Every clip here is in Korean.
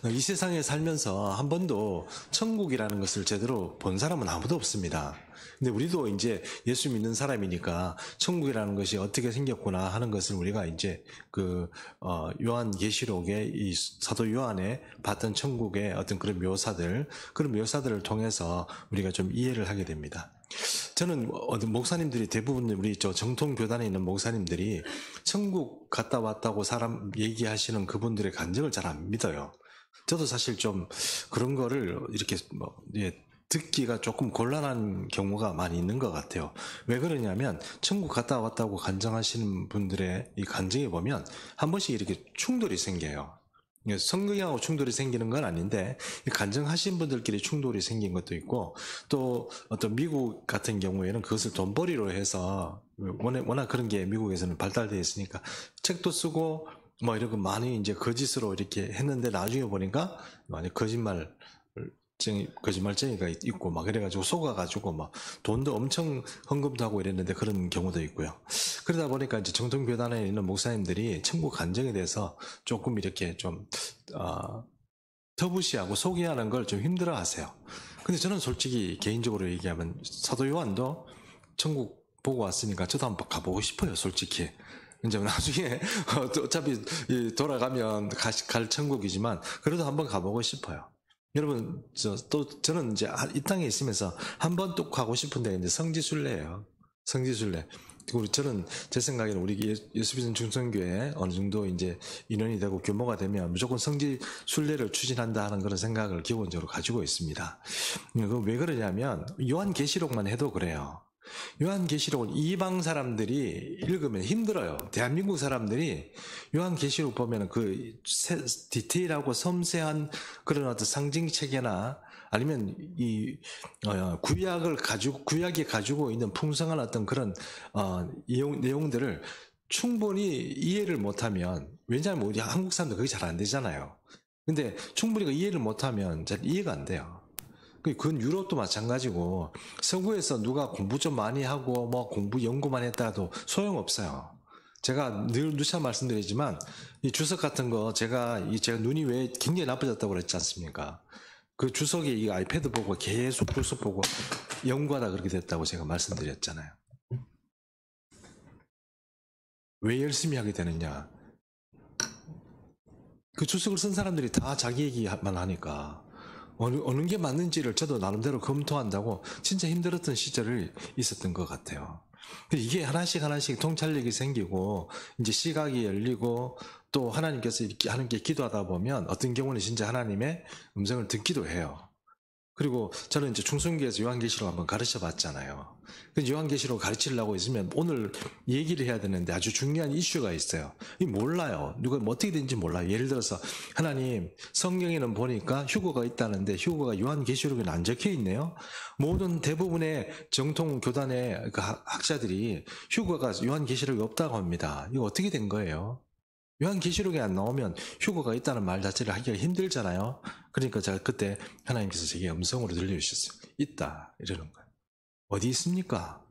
이 세상에 살면서 한 번도 천국이라는 것을 제대로 본 사람은 아무도 없습니다. 근데 우리도 이제 예수 믿는 사람이니까 천국이라는 것이 어떻게 생겼구나 하는 것을 우리가 이제 요한계시록의 이 사도 요한에 봤던 천국의 어떤 그런 묘사들을 통해서 우리가 좀 이해를 하게 됩니다. 저는 어떤 목사님들이 대부분 우리 정통 교단에 있는 목사님들이 천국 갔다 왔다고 사람 얘기하시는 그분들의 간증을 잘 안 믿어요. 저도 사실 좀 그런 거를 이렇게 듣기가 조금 곤란한 경우가 많이 있는 것 같아요. 왜 그러냐면 천국 갔다 왔다고 간증하시는 분들의 이 간증에 보면 한 번씩 이렇게 충돌이 생겨요. 성경하고 충돌이 생기는 건 아닌데 간증하신 분들끼리 충돌이 생긴 것도 있고, 또 어떤 미국 같은 경우에는 그것을 돈벌이로 해서 워낙 그런 게 미국에서는 발달되어 있으니까 책도 쓰고 뭐 이런 거 많이 이제 거짓으로 이렇게 했는데 나중에 보니까 많이 거짓말쟁이가 있고 막 그래가지고 속아가지고 막 돈도 엄청 헌금도 하고 이랬는데 그런 경우도 있고요. 그러다 보니까 이제 정통교단에 있는 목사님들이 천국 간증에 대해서 조금 이렇게 좀 터부시하고 소개하는 걸 좀 힘들어 하세요. 근데 저는 솔직히 개인적으로 얘기하면 사도 요한도 천국 보고 왔으니까 저도 한번 가보고 싶어요, 솔직히. 이제 나중에 어차피 돌아가면 갈 천국이지만 그래도 한번 가보고 싶어요. 여러분, 저는 이제 이 땅에 있으면서 한번 또 가고 싶은데 이제 성지순례예요. 성지순례. 그리고 저는 제 생각에는 우리 예수 믿는 중성교회 어느 정도 이제 인원이 되고 규모가 되면 무조건 성지순례를 추진한다 하는 그런 생각을 기본적으로 가지고 있습니다. 왜 그러냐면 요한계시록만 해도 그래요. 요한계시록은 이방 사람들이 읽으면 힘들어요. 대한민국 사람들이 요한계시록 보면 그 디테일하고 섬세한 그런 어떤 상징체계나 아니면 이 구약이 가지고 있는 풍성한 어떤 그런 내용들을 충분히 이해를 못하면, 왜냐하면 우리 한국 사람들 그게 잘 안 되잖아요. 근데 충분히 이해를 못하면 잘 이해가 안 돼요. 그건 유럽도 마찬가지고 서구에서 누가 공부 좀 많이 하고 뭐 공부 연구만 했다도 소용없어요. 제가 늘 누차 말씀드리지만 이 주석 같은 거 제가 눈이 왜 굉장히 나빠졌다고 그랬지 않습니까? 그 주석에 이 아이패드 보고 계속 주석 보고 연구하다 그렇게 됐다고 제가 말씀드렸잖아요. 왜 열심히 하게 되느냐? 그 주석을 쓴 사람들이 다 자기 얘기만 하니까 어느 게 맞는지를 저도 나름대로 검토한다고 진짜 힘들었던 시절이 있었던 것 같아요. 이게 하나씩 통찰력이 생기고 이제 시각이 열리고 또 하나님께서 이렇게 하는 게 기도하다 보면 어떤 경우는 진짜 하나님의 음성을 듣기도 해요. 그리고 저는 이제 충성교에서 요한계시록 한번 가르쳐 봤잖아요. 요한계시록 가르치려고 있으면 오늘 얘기를 해야 되는데 아주 중요한 이슈가 있어요. 몰라요. 누가 어떻게 된지 몰라요. 예를 들어서 하나님 성경에는 보니까 휴거가 있다는데 휴거가 요한계시록에는 안 적혀 있네요. 모든 대부분의 정통 교단의 학자들이 휴거가 요한계시록에 없다고 합니다. 이거 어떻게 된 거예요? 요한계시록에 안 나오면 휴거가 있다는 말 자체를 하기가 힘들잖아요. 그러니까 제가 그때 하나님께서 제게 음성으로 들려주셨어요. 있다 이러는 거예요. 어디 있습니까?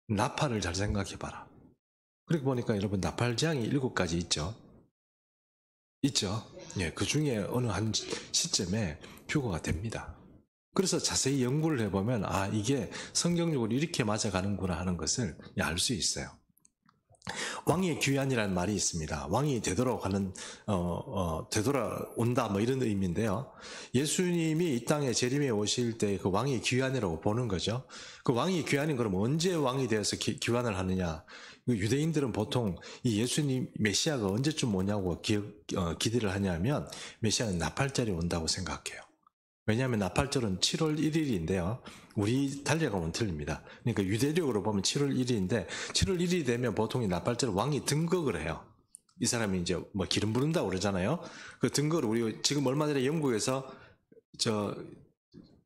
나팔을 잘 생각해봐라. 그렇게 보니까 여러분 나팔장이 7가지 있죠. 있죠. 예, 그 중에 어느 한 시점에 휴거가 됩니다. 그래서 자세히 연구를 해보면 이게 성경적으로 이렇게 맞아가는구나 하는 것을 알 수 있어요. 왕의 귀환이라는 말이 있습니다. 왕이 되돌아가는 되돌아온다 뭐 이런 의미인데요. 예수님이 이 땅에 재림에 오실 때 그 왕의 귀환이라고 보는 거죠. 그 왕의 귀환은 그럼 언제 왕이 되어서 귀환을 하느냐? 유대인들은 보통 이 예수님 메시아가 언제쯤 오냐고 기대를 하냐면 메시아는 나팔절에 온다고 생각해요. 왜냐하면 나팔절은 7월 1일인데요. 우리 달력하고는 틀립니다. 그러니까 유대력으로 보면 7월 1일인데 7월 1일이 되면 보통 이 나팔절 왕이 등극을 해요. 이 사람이 이제 뭐 기름 부른다고 그러잖아요. 그 등극을 우리 지금 얼마 전에 영국에서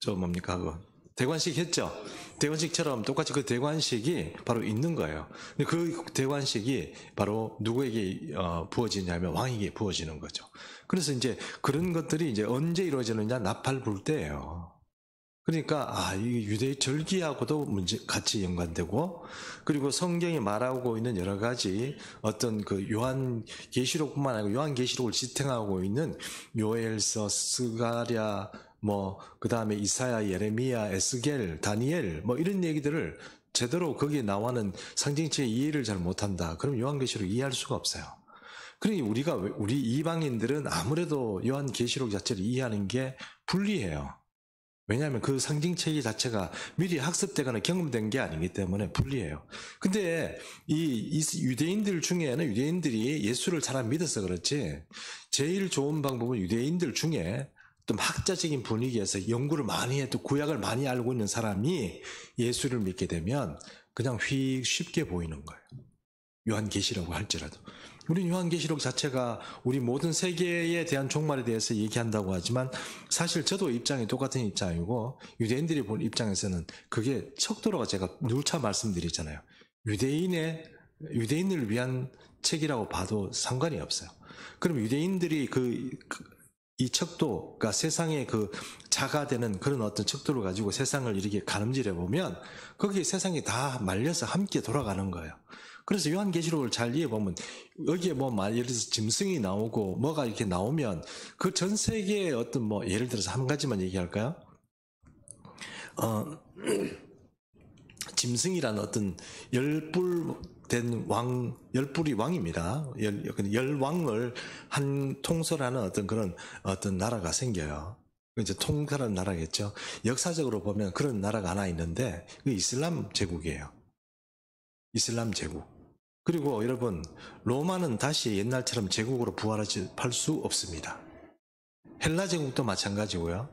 뭡니까 대관식 했죠. 대관식처럼 똑같이 그 대관식이 바로 있는 거예요. 근데 그 대관식이 바로 누구에게 부어지냐면 왕에게 부어지는 거죠. 그래서 이제 그런 것들이 이제 언제 이루어지느냐? 나팔 불 때예요. 그러니까 이 유대 절기하고도 같이 연관되고, 그리고 성경이 말하고 있는 여러 가지 어떤 그 요한 계시록뿐만 아니고 요한 계시록을 지탱하고 있는 요엘서, 스가랴, 뭐 그다음에 이사야, 예레미야, 에스겔, 다니엘 뭐 이런 얘기들을 제대로 거기에 나와는 상징체의 이해를 잘 못한다. 그럼 요한계시록 이해할 수가 없어요. 그러니 우리 이방인들은 아무래도 요한계시록 자체를 이해하는 게 불리해요. 왜냐하면 그 상징체계 자체가 미리 학습되거나 경험된 게 아니기 때문에 불리해요. 근데 이 유대인들 중에는 유대인들이 예수를 잘 안 믿어서 그렇지, 제일 좋은 방법은 유대인들 중에 좀 학자적인 분위기에서 연구를 많이 해도 구약을 많이 알고 있는 사람이 예수를 믿게 되면 그냥 쉽게 보이는 거예요. 요한계시라고 할지라도. 우리 요한계시록 자체가 우리 모든 세계에 대한 종말에 대해서 얘기한다고 하지만 사실 저도 입장이 똑같은 입장이고 유대인들이 본 입장에서는 그게 척도로가 제가 누차 말씀드리잖아요. 유대인을 위한 책이라고 봐도 상관이 없어요. 그럼 유대인들이 이 척도가 세상의 그 자가되는 그런 어떤 척도를 가지고 세상을 이렇게 가늠질해 보면 거기에 세상이 다 말려서 함께 돌아가는 거예요. 그래서 요한계시록을 잘 이해보면 여기에 뭐 예를 들어서 짐승이 나오고 뭐가 이렇게 나오면 그 전 세계의 어떤 뭐 예를 들어서 한 가지만 얘기할까요? 짐승이라는 어떤 열불된 열불이 왕입니다. 열왕을 한 통솔하는 어떤 그런 어떤 나라가 생겨요. 이제 통솔하는 나라겠죠. 역사적으로 보면 그런 나라가 하나 있는데 그 이슬람 제국이에요. 이슬람 제국. 그리고 여러분, 로마는 다시 옛날처럼 제국으로 부활할 수 없습니다. 헬라 제국도 마찬가지고요.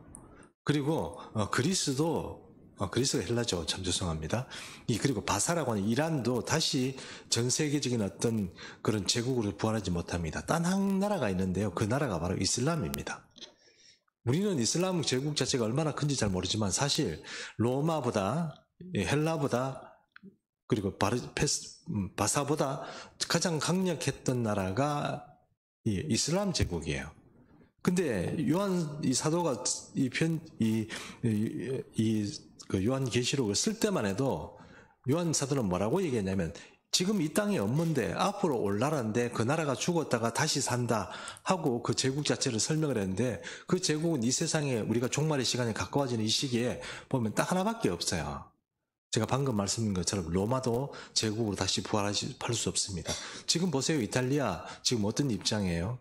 그리고 그리스가 헬라죠. 참 죄송합니다. 그리고 바사라고 하는 이란도 다시 전 세계적인 어떤 그런 제국으로 부활하지 못합니다. 단 한 나라가 있는데요. 그 나라가 바로 이슬람입니다. 우리는 이슬람 제국 자체가 얼마나 큰지 잘 모르지만 사실 로마보다, 헬라보다, 그리고 바사보다 가장 강력했던 나라가 이슬람 제국이에요. 근데 요한 이 사도가 그 요한 계시록을 쓸 때만 해도 요한 사도는 뭐라고 얘기했냐면 지금 이 땅에 없는데 앞으로 올 나라인데 그 나라가 죽었다가 다시 산다 하고 그 제국 자체를 설명을 했는데 그 제국은 이 세상에 우리가 종말의 시간이 가까워지는 이 시기에 보면 딱 하나밖에 없어요. 제가 방금 말씀드린 것처럼 로마도 제국으로 다시 부활할 수 없습니다. 지금 보세요. 이탈리아 지금 어떤 입장이에요?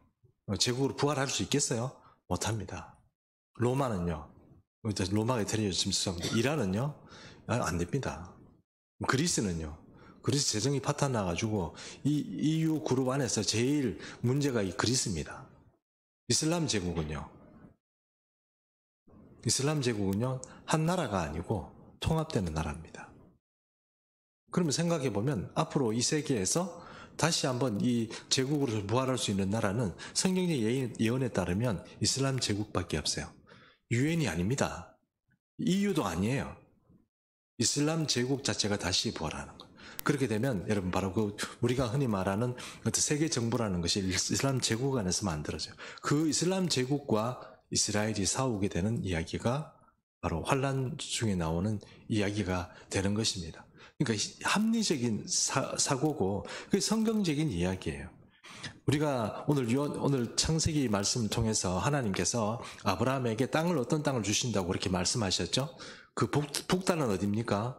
제국으로 부활할 수 있겠어요? 못합니다. 로마는요. 로마가 이탈리아 지금 수상인데 이란은요? 안 됩니다. 그리스는요. 그리스 재정이 파탄 나가지고 이 EU 그룹 안에서 제일 문제가 이 그리스입니다. 이슬람 제국은요. 한 나라가 아니고 통합되는 나라입니다. 그러면 생각해보면 앞으로 이 세계에서 다시 한번 이 제국으로 부활할 수 있는 나라는 성경의 예언에 따르면 이슬람 제국밖에 없어요. 유엔이 아닙니다. EU도 아니에요. 이슬람 제국 자체가 다시 부활하는 거예요. 그렇게 되면 여러분 바로 우리가 흔히 말하는 세계 정부라는 것이 이슬람 제국 안에서 만들어져요. 그 이슬람 제국과 이스라엘이 싸우게 되는 이야기가 바로 환란 중에 나오는 이야기가 되는 것입니다. 그러니까 합리적인 사고고 그게 성경적인 이야기예요. 우리가 오늘 창세기 말씀을 통해서 하나님께서 아브라함에게 어떤 땅을 주신다고 그렇게 말씀하셨죠? 그 북단은 어디입니까?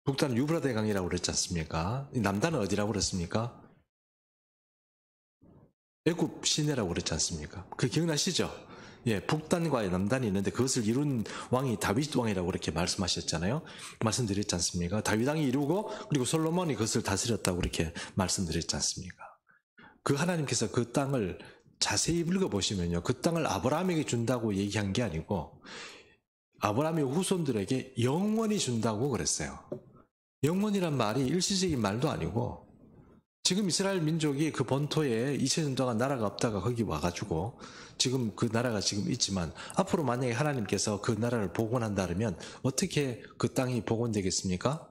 북단은 유브라데 강이라고 그랬지 않습니까? 남단은 어디라고 그랬습니까? 애굽 시내라고 그랬지 않습니까? 그 기억나시죠? 북단과 남단이 있는데 그것을 이룬 왕이 다윗 왕이라고 그렇게 말씀하셨잖아요. 말씀드렸지 않습니까? 다윗 왕이 이루고 그리고 솔로몬이 그것을 다스렸다고 그렇게 말씀드렸지 않습니까? 그 하나님께서 그 땅을 자세히 읽어보시면요. 그 땅을 아브라함에게 준다고 얘기한 게 아니고 아브라함의 후손들에게 영원히 준다고 그랬어요. 영원이란 말이 일시적인 말도 아니고 지금 이스라엘 민족이 그 본토에 2000년 동안 나라가 없다가 거기 와가지고 지금 그 나라가 지금 있지만 앞으로 만약에 하나님께서 그 나라를 복원한다면 어떻게 그 땅이 복원되겠습니까?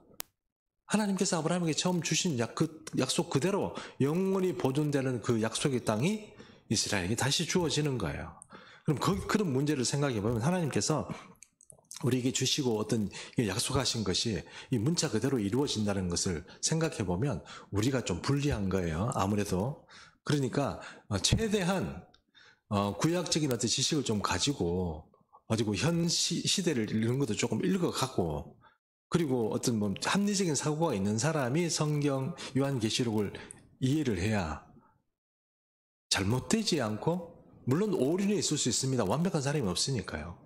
하나님께서 아브라함에게 처음 주신 그 약속 그대로 영원히 보존되는 그 약속의 땅이 이스라엘에게 다시 주어지는 거예요. 그럼 그런 문제를 생각해 보면 하나님께서 우리에게 주시고 어떤 약속하신 것이 이 문자 그대로 이루어진다는 것을 생각해 보면 우리가 좀 불리한 거예요. 아무래도. 그러니까 최대한 구약적인 어떤 지식을 좀 가지고 현 시대를 읽는 것도 조금 읽어가고, 그리고 어떤 뭐 합리적인 사고가 있는 사람이 성경 요한계시록을 이해를 해야 잘못되지 않고, 물론 오류는 있을 수 있습니다. 완벽한 사람이 없으니까요.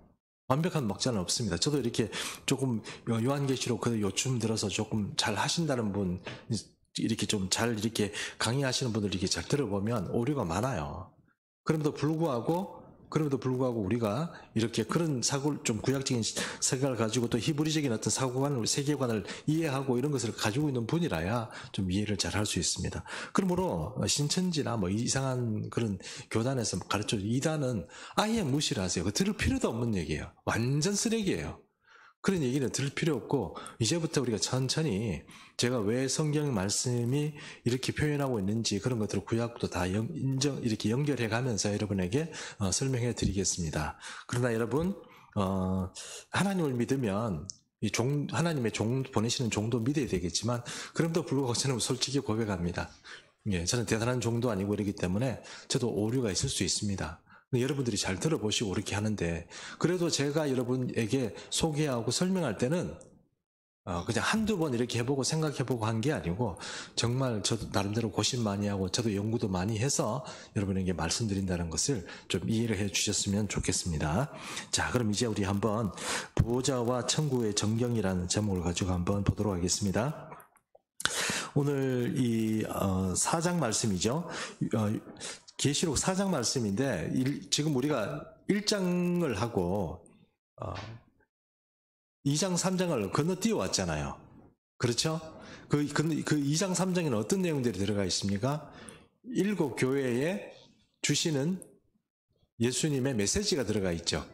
완벽한 목자는 없습니다. 저도 이렇게 조금 요한계시록 그 요즘 들어서 조금 잘 하신다는 분, 이렇게 좀 잘 이렇게 강의하시는 분들 이렇게 잘 들어보면 오류가 많아요. 그럼에도 불구하고 우리가 이렇게 그런 사고를 좀 구약적인 생각을 가지고 또 히브리적인 어떤 사고관을, 세계관을 이해하고 이런 것을 가지고 있는 분이라야 좀 이해를 잘 할 수 있습니다. 그러므로 신천지나 뭐 이상한 그런 교단에서 가르쳐 이단은 아예 무시를 하세요. 그 들을 필요도 없는 얘기예요. 완전 쓰레기예요. 그런 얘기는 들을 필요 없고, 이제부터 우리가 천천히 제가 왜 성경 말씀이 이렇게 표현하고 있는지 그런 것들을 구약도 다 이렇게 연결해 가면서 여러분에게 설명해 드리겠습니다. 그러나 여러분, 하나님을 믿으면 하나님의 보내시는 종도 믿어야 되겠지만, 그럼에도 불구하고 저는 솔직히 고백합니다. 예, 저는 대단한 종도 아니고 이러기 때문에 저도 오류가 있을 수 있습니다. 여러분들이 잘 들어보시고 그렇게 하는데, 그래도 제가 여러분에게 소개하고 설명할 때는 그냥 한두 번 이렇게 해보고 생각해보고 한 게 아니고, 정말 저도 나름대로 고심 많이 하고 저도 연구도 많이 해서 여러분에게 말씀드린다는 것을 좀 이해를 해 주셨으면 좋겠습니다. 자, 그럼 이제 우리 한번 보호자와 천국의 정경이라는 제목을 가지고 한번 보도록 하겠습니다. 오늘 이 4장 말씀이죠. 계시록 4장 말씀인데, 지금 우리가 1장을 하고 2장 3장을 건너뛰어 왔잖아요. 그렇죠? 그 2장 3장에는 어떤 내용들이 들어가 있습니까? 7 교회에 주시는 예수님의 메시지가 들어가 있죠.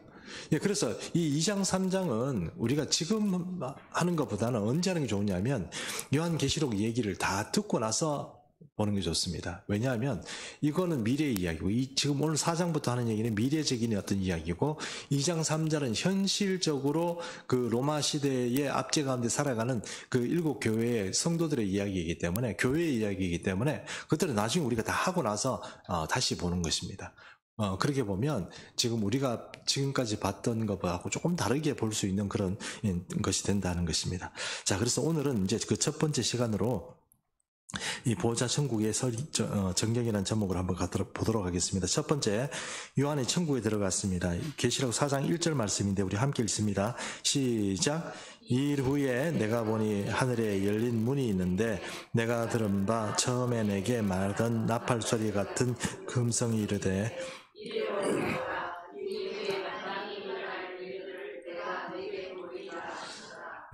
예, 그래서 이 2장 3장은 우리가 지금 하는 것보다는 언제 하는 게 좋으냐면, 요한계시록 얘기를 다 듣고 나서 보는 게 좋습니다. 왜냐하면 이거는 미래의 이야기고, 지금 오늘 4장부터 하는 얘기는 미래적인 어떤 이야기고, 2장 3장은 현실적으로 그 로마 시대의 압제 가운데 살아가는 그 7 교회의 성도들의 이야기이기 때문에, 교회의 이야기이기 때문에 그것들은 나중에 우리가 다 하고 나서 다시 보는 것입니다. 그렇게 보면 지금 우리가 지금까지 봤던 것하고 조금 다르게 볼 수 있는 그런 것이 된다는 것입니다. 자, 그래서 오늘은 이제 그 첫 번째 시간으로 이 보호자 천국의 정경이라는 제목을 한번 보도록 하겠습니다. 첫 번째, 요한의 천국에 들어갔습니다. 계시록 4장 1절 말씀인데 우리 함께 읽습니다. 시작. 이 일 후에 내가 보니 하늘에 열린 문이 있는데, 내가 들은 바 처음에 내게 말하던 나팔 소리 같은 금성이 이르되,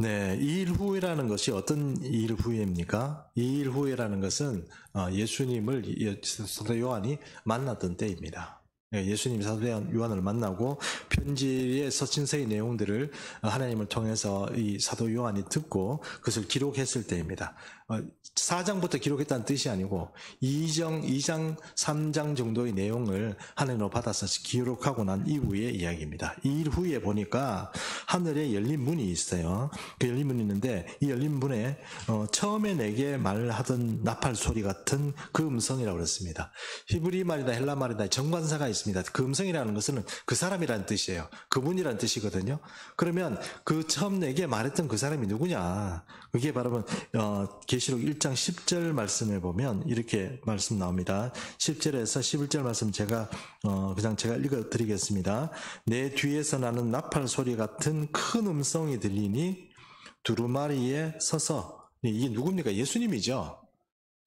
네, 이 일 후에라는 것이 어떤 일 후에입니까? 이 일 후에라는 것은 예수님을 사도 요한이 만났던 때입니다. 예수님이 사도 요한을 만나고 편지의 서신서의 내용들을 하나님을 통해서 이 사도 요한이 듣고 그것을 기록했을 때입니다. 4장부터 기록했다는 뜻이 아니고 2장, 3장 정도의 내용을 하나님으로 받아서 기록하고 난 이후의 이야기입니다. 이 일 후에 보니까 하늘에 열린 문이 있어요. 그 열린 문이 있는데, 이 열린 문에 처음에 내게 말하던 나팔 소리 같은 그 음성이라고 그랬습니다. 히브리 말이다 헬라 말이다 정관사가 있습니다. 그 음성이라는 것은 그 사람이라는 뜻이에요. 그분이라는 뜻이거든요. 그러면 그 처음 내게 말했던 그 사람이 누구냐? 그게 바로 계시록 1장 10절 말씀에 보면 이렇게 말씀 나옵니다. 10절에서 11절 말씀 제가 읽어드리겠습니다. 내 뒤에서 나는 나팔 소리 같은 큰 음성이 들리니 두루마리에 서서, 이게 누굽니까? 예수님이죠.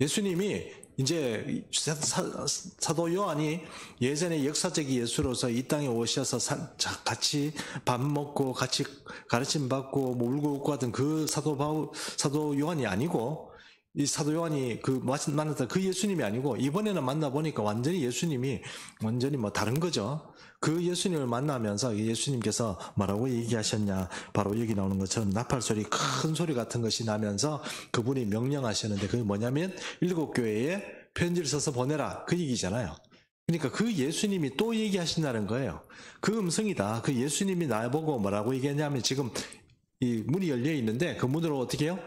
예수님이 이제 사도 요한이 예전에 역사적인 예수로서 이 땅에 오셔서 같이 밥 먹고 같이 가르침 받고 뭐 울고 웃고 하던 그 사도 요한이 아니고, 이 사도 요한이 만났던 그 예수님이 아니고, 이번에는 만나보니까 완전히 예수님이 완전히 뭐 다른 거죠. 그 예수님을 만나면서 예수님께서 뭐라고 얘기하셨냐, 바로 여기 나오는 것처럼 나팔 소리, 큰 소리 같은 것이 나면서 그분이 명령하셨는데, 그게 뭐냐면 7 교회에 편지를 써서 보내라, 그 얘기잖아요. 그러니까 그 예수님이 또 얘기하신다는 거예요. 그 음성이다. 그 예수님이 나보고 뭐라고 얘기했냐면 지금 이 문이 열려 있는데 그 문으로 어떻게 해요?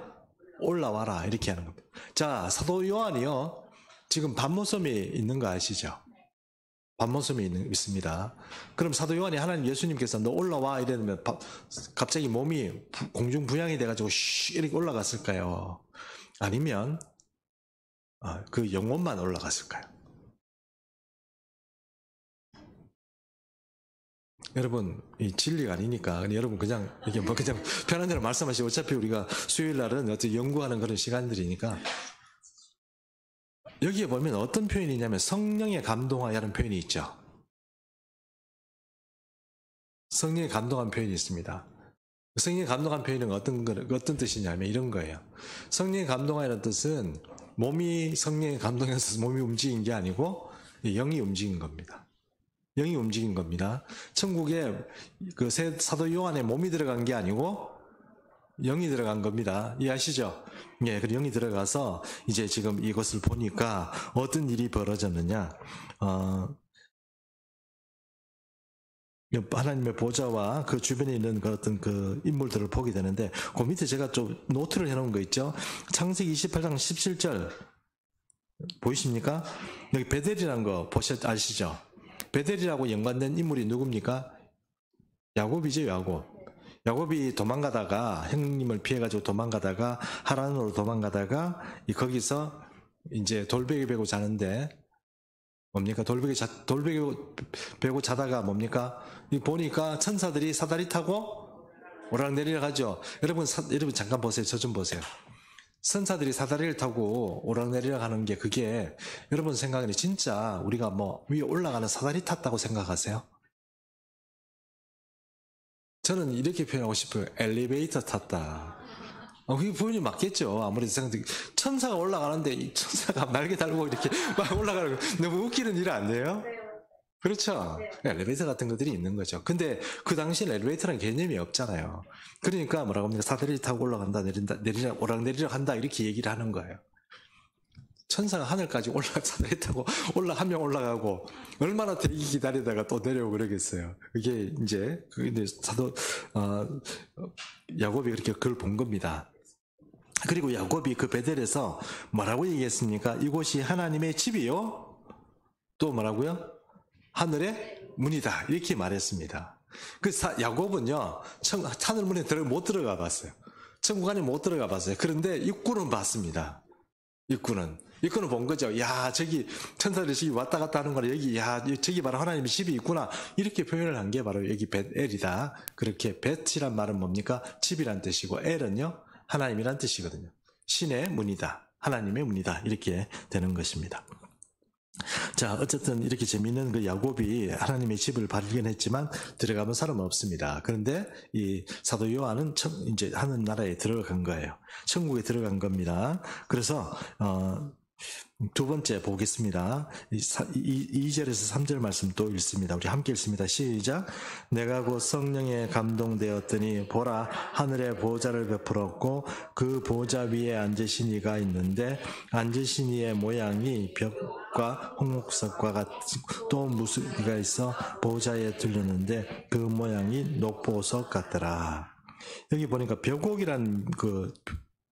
올라와라. 이렇게 하는 겁니다. 자, 사도 요한이요. 지금 반모섬에 있는 거 아시죠? 반모섬에 있습니다. 그럼 사도 요한이 하나님 예수님께서 너 올라와 이러면 갑자기 몸이 공중 부양이 돼가지고 이렇게 올라갔을까요? 아니면 그 영혼만 올라갔을까요? 여러분, 이 진리가 아니니까 여러분 그냥 이게 뭐 그냥 편한 대로 말씀하시고 어차피 우리가 수요일 날은 어떤 연구하는 그런 시간들이니까 여기에 보면 어떤 표현이냐면 성령의 감동하여라는 표현이 있죠. 성령의 감동한 표현이 있습니다. 성령의 감동한 표현은 어떤 뜻이냐면 이런 거예요. 성령의 감동하여라는 뜻은 몸이 성령의 감동해서 몸이 움직인 게 아니고 영이 움직인 겁니다. 영이 움직인 겁니다. 천국에 그 사도 요한의 몸이 들어간 게 아니고 영이 들어간 겁니다. 이해하시죠? 예, 그 영이 들어가서 이제 지금 이것을 보니까 어떤 일이 벌어졌느냐? 하나님의 보좌와 그 주변에 있는 그 어떤 그 인물들을 보게 되는데 그 밑에 제가 좀 노트를 해놓은 거 있죠? 창세기 28장 17절 보이십니까? 여기 베델이라는 거 아시죠? 베델이라고 연관된 인물이 누굽니까? 야곱이죠, 야곱. 야곱이 도망가다가 형님을 피해가지고 도망가다가 하란으로 도망가다가 거기서 이제 돌베개 베고 자는데 뭡니까? 돌베개 베고 자다가 뭡니까? 보니까 천사들이 사다리 타고 오락내리락 하죠. 여러분 잠깐 보세요. 저 좀 보세요. 천사들이 사다리를 타고 오락내리락 하는 게 그게 여러분 생각에는 진짜 우리가 뭐 위에 올라가는 사다리 탔다고 생각하세요? 저는 이렇게 표현하고 싶어요. 엘리베이터 탔다. 그게 표현이 맞겠죠. 아무래도 천사가 올라가는데 이 천사가 날개 달고 이렇게 막 올라가는 거 너무 웃기는 일 아니에요? 그렇죠. 엘리베이터 같은 것들이 있는 거죠. 근데 그 당시엔 엘리베이터라는 개념이 없잖아요. 그러니까 뭐라고 합니까? 사다리 타고 올라간다, 내리락, 오락내리락 한다 이렇게 얘기를 하는 거예요. 천사가 하늘까지 사다리 타고 한 명 올라가고 얼마나 대기 기다리다가 또 내려오고 그러겠어요. 이게 이제 사도 야곱이 그렇게 그걸 본 겁니다. 그리고 야곱이 그 베델에서 뭐라고 얘기했습니까? 이곳이 하나님의 집이요. 또 뭐라고요? 하늘의 문이다. 이렇게 말했습니다. 그 야곱은요, 하늘 문에 못 들어가 봤어요. 천국 안에 못 들어가 봤어요. 그런데 입구는 봤습니다. 입구는 본 거죠. 야, 저기 천사들이 저기 왔다 갔다 하는 거라 여기, 야, 저기 바로 하나님의 집이 있구나. 이렇게 표현을 한 게 바로 여기 벳엘이다. 그렇게 벳이란 말은 뭡니까? 집이란 뜻이고 엘은요, 하나님이란 뜻이거든요. 신의 문이다. 하나님의 문이다. 이렇게 되는 것입니다. 자, 어쨌든 이렇게 재미있는 그 야곱이 하나님의 집을 발견했지만 들어가면 사람은 없습니다. 그런데 이 사도 요한은 이제 하늘 나라에 들어간 거예요. 천국에 들어간 겁니다. 그래서 두 번째 보겠습니다. 2절에서 3절 말씀 또 읽습니다. 우리 함께 읽습니다. 시작. 내가 곧 성령에 감동되었더니 보라 하늘의 보좌를 베풀었고 그 보좌 위에 앉으신 이가 있는데 앉으신 이의 모양이 벽과 홍목석과 같이 또 무슨 이가 있어 보좌에 들렸는데 그 모양이 녹보석 같더라. 여기 보니까 벽옥이란 그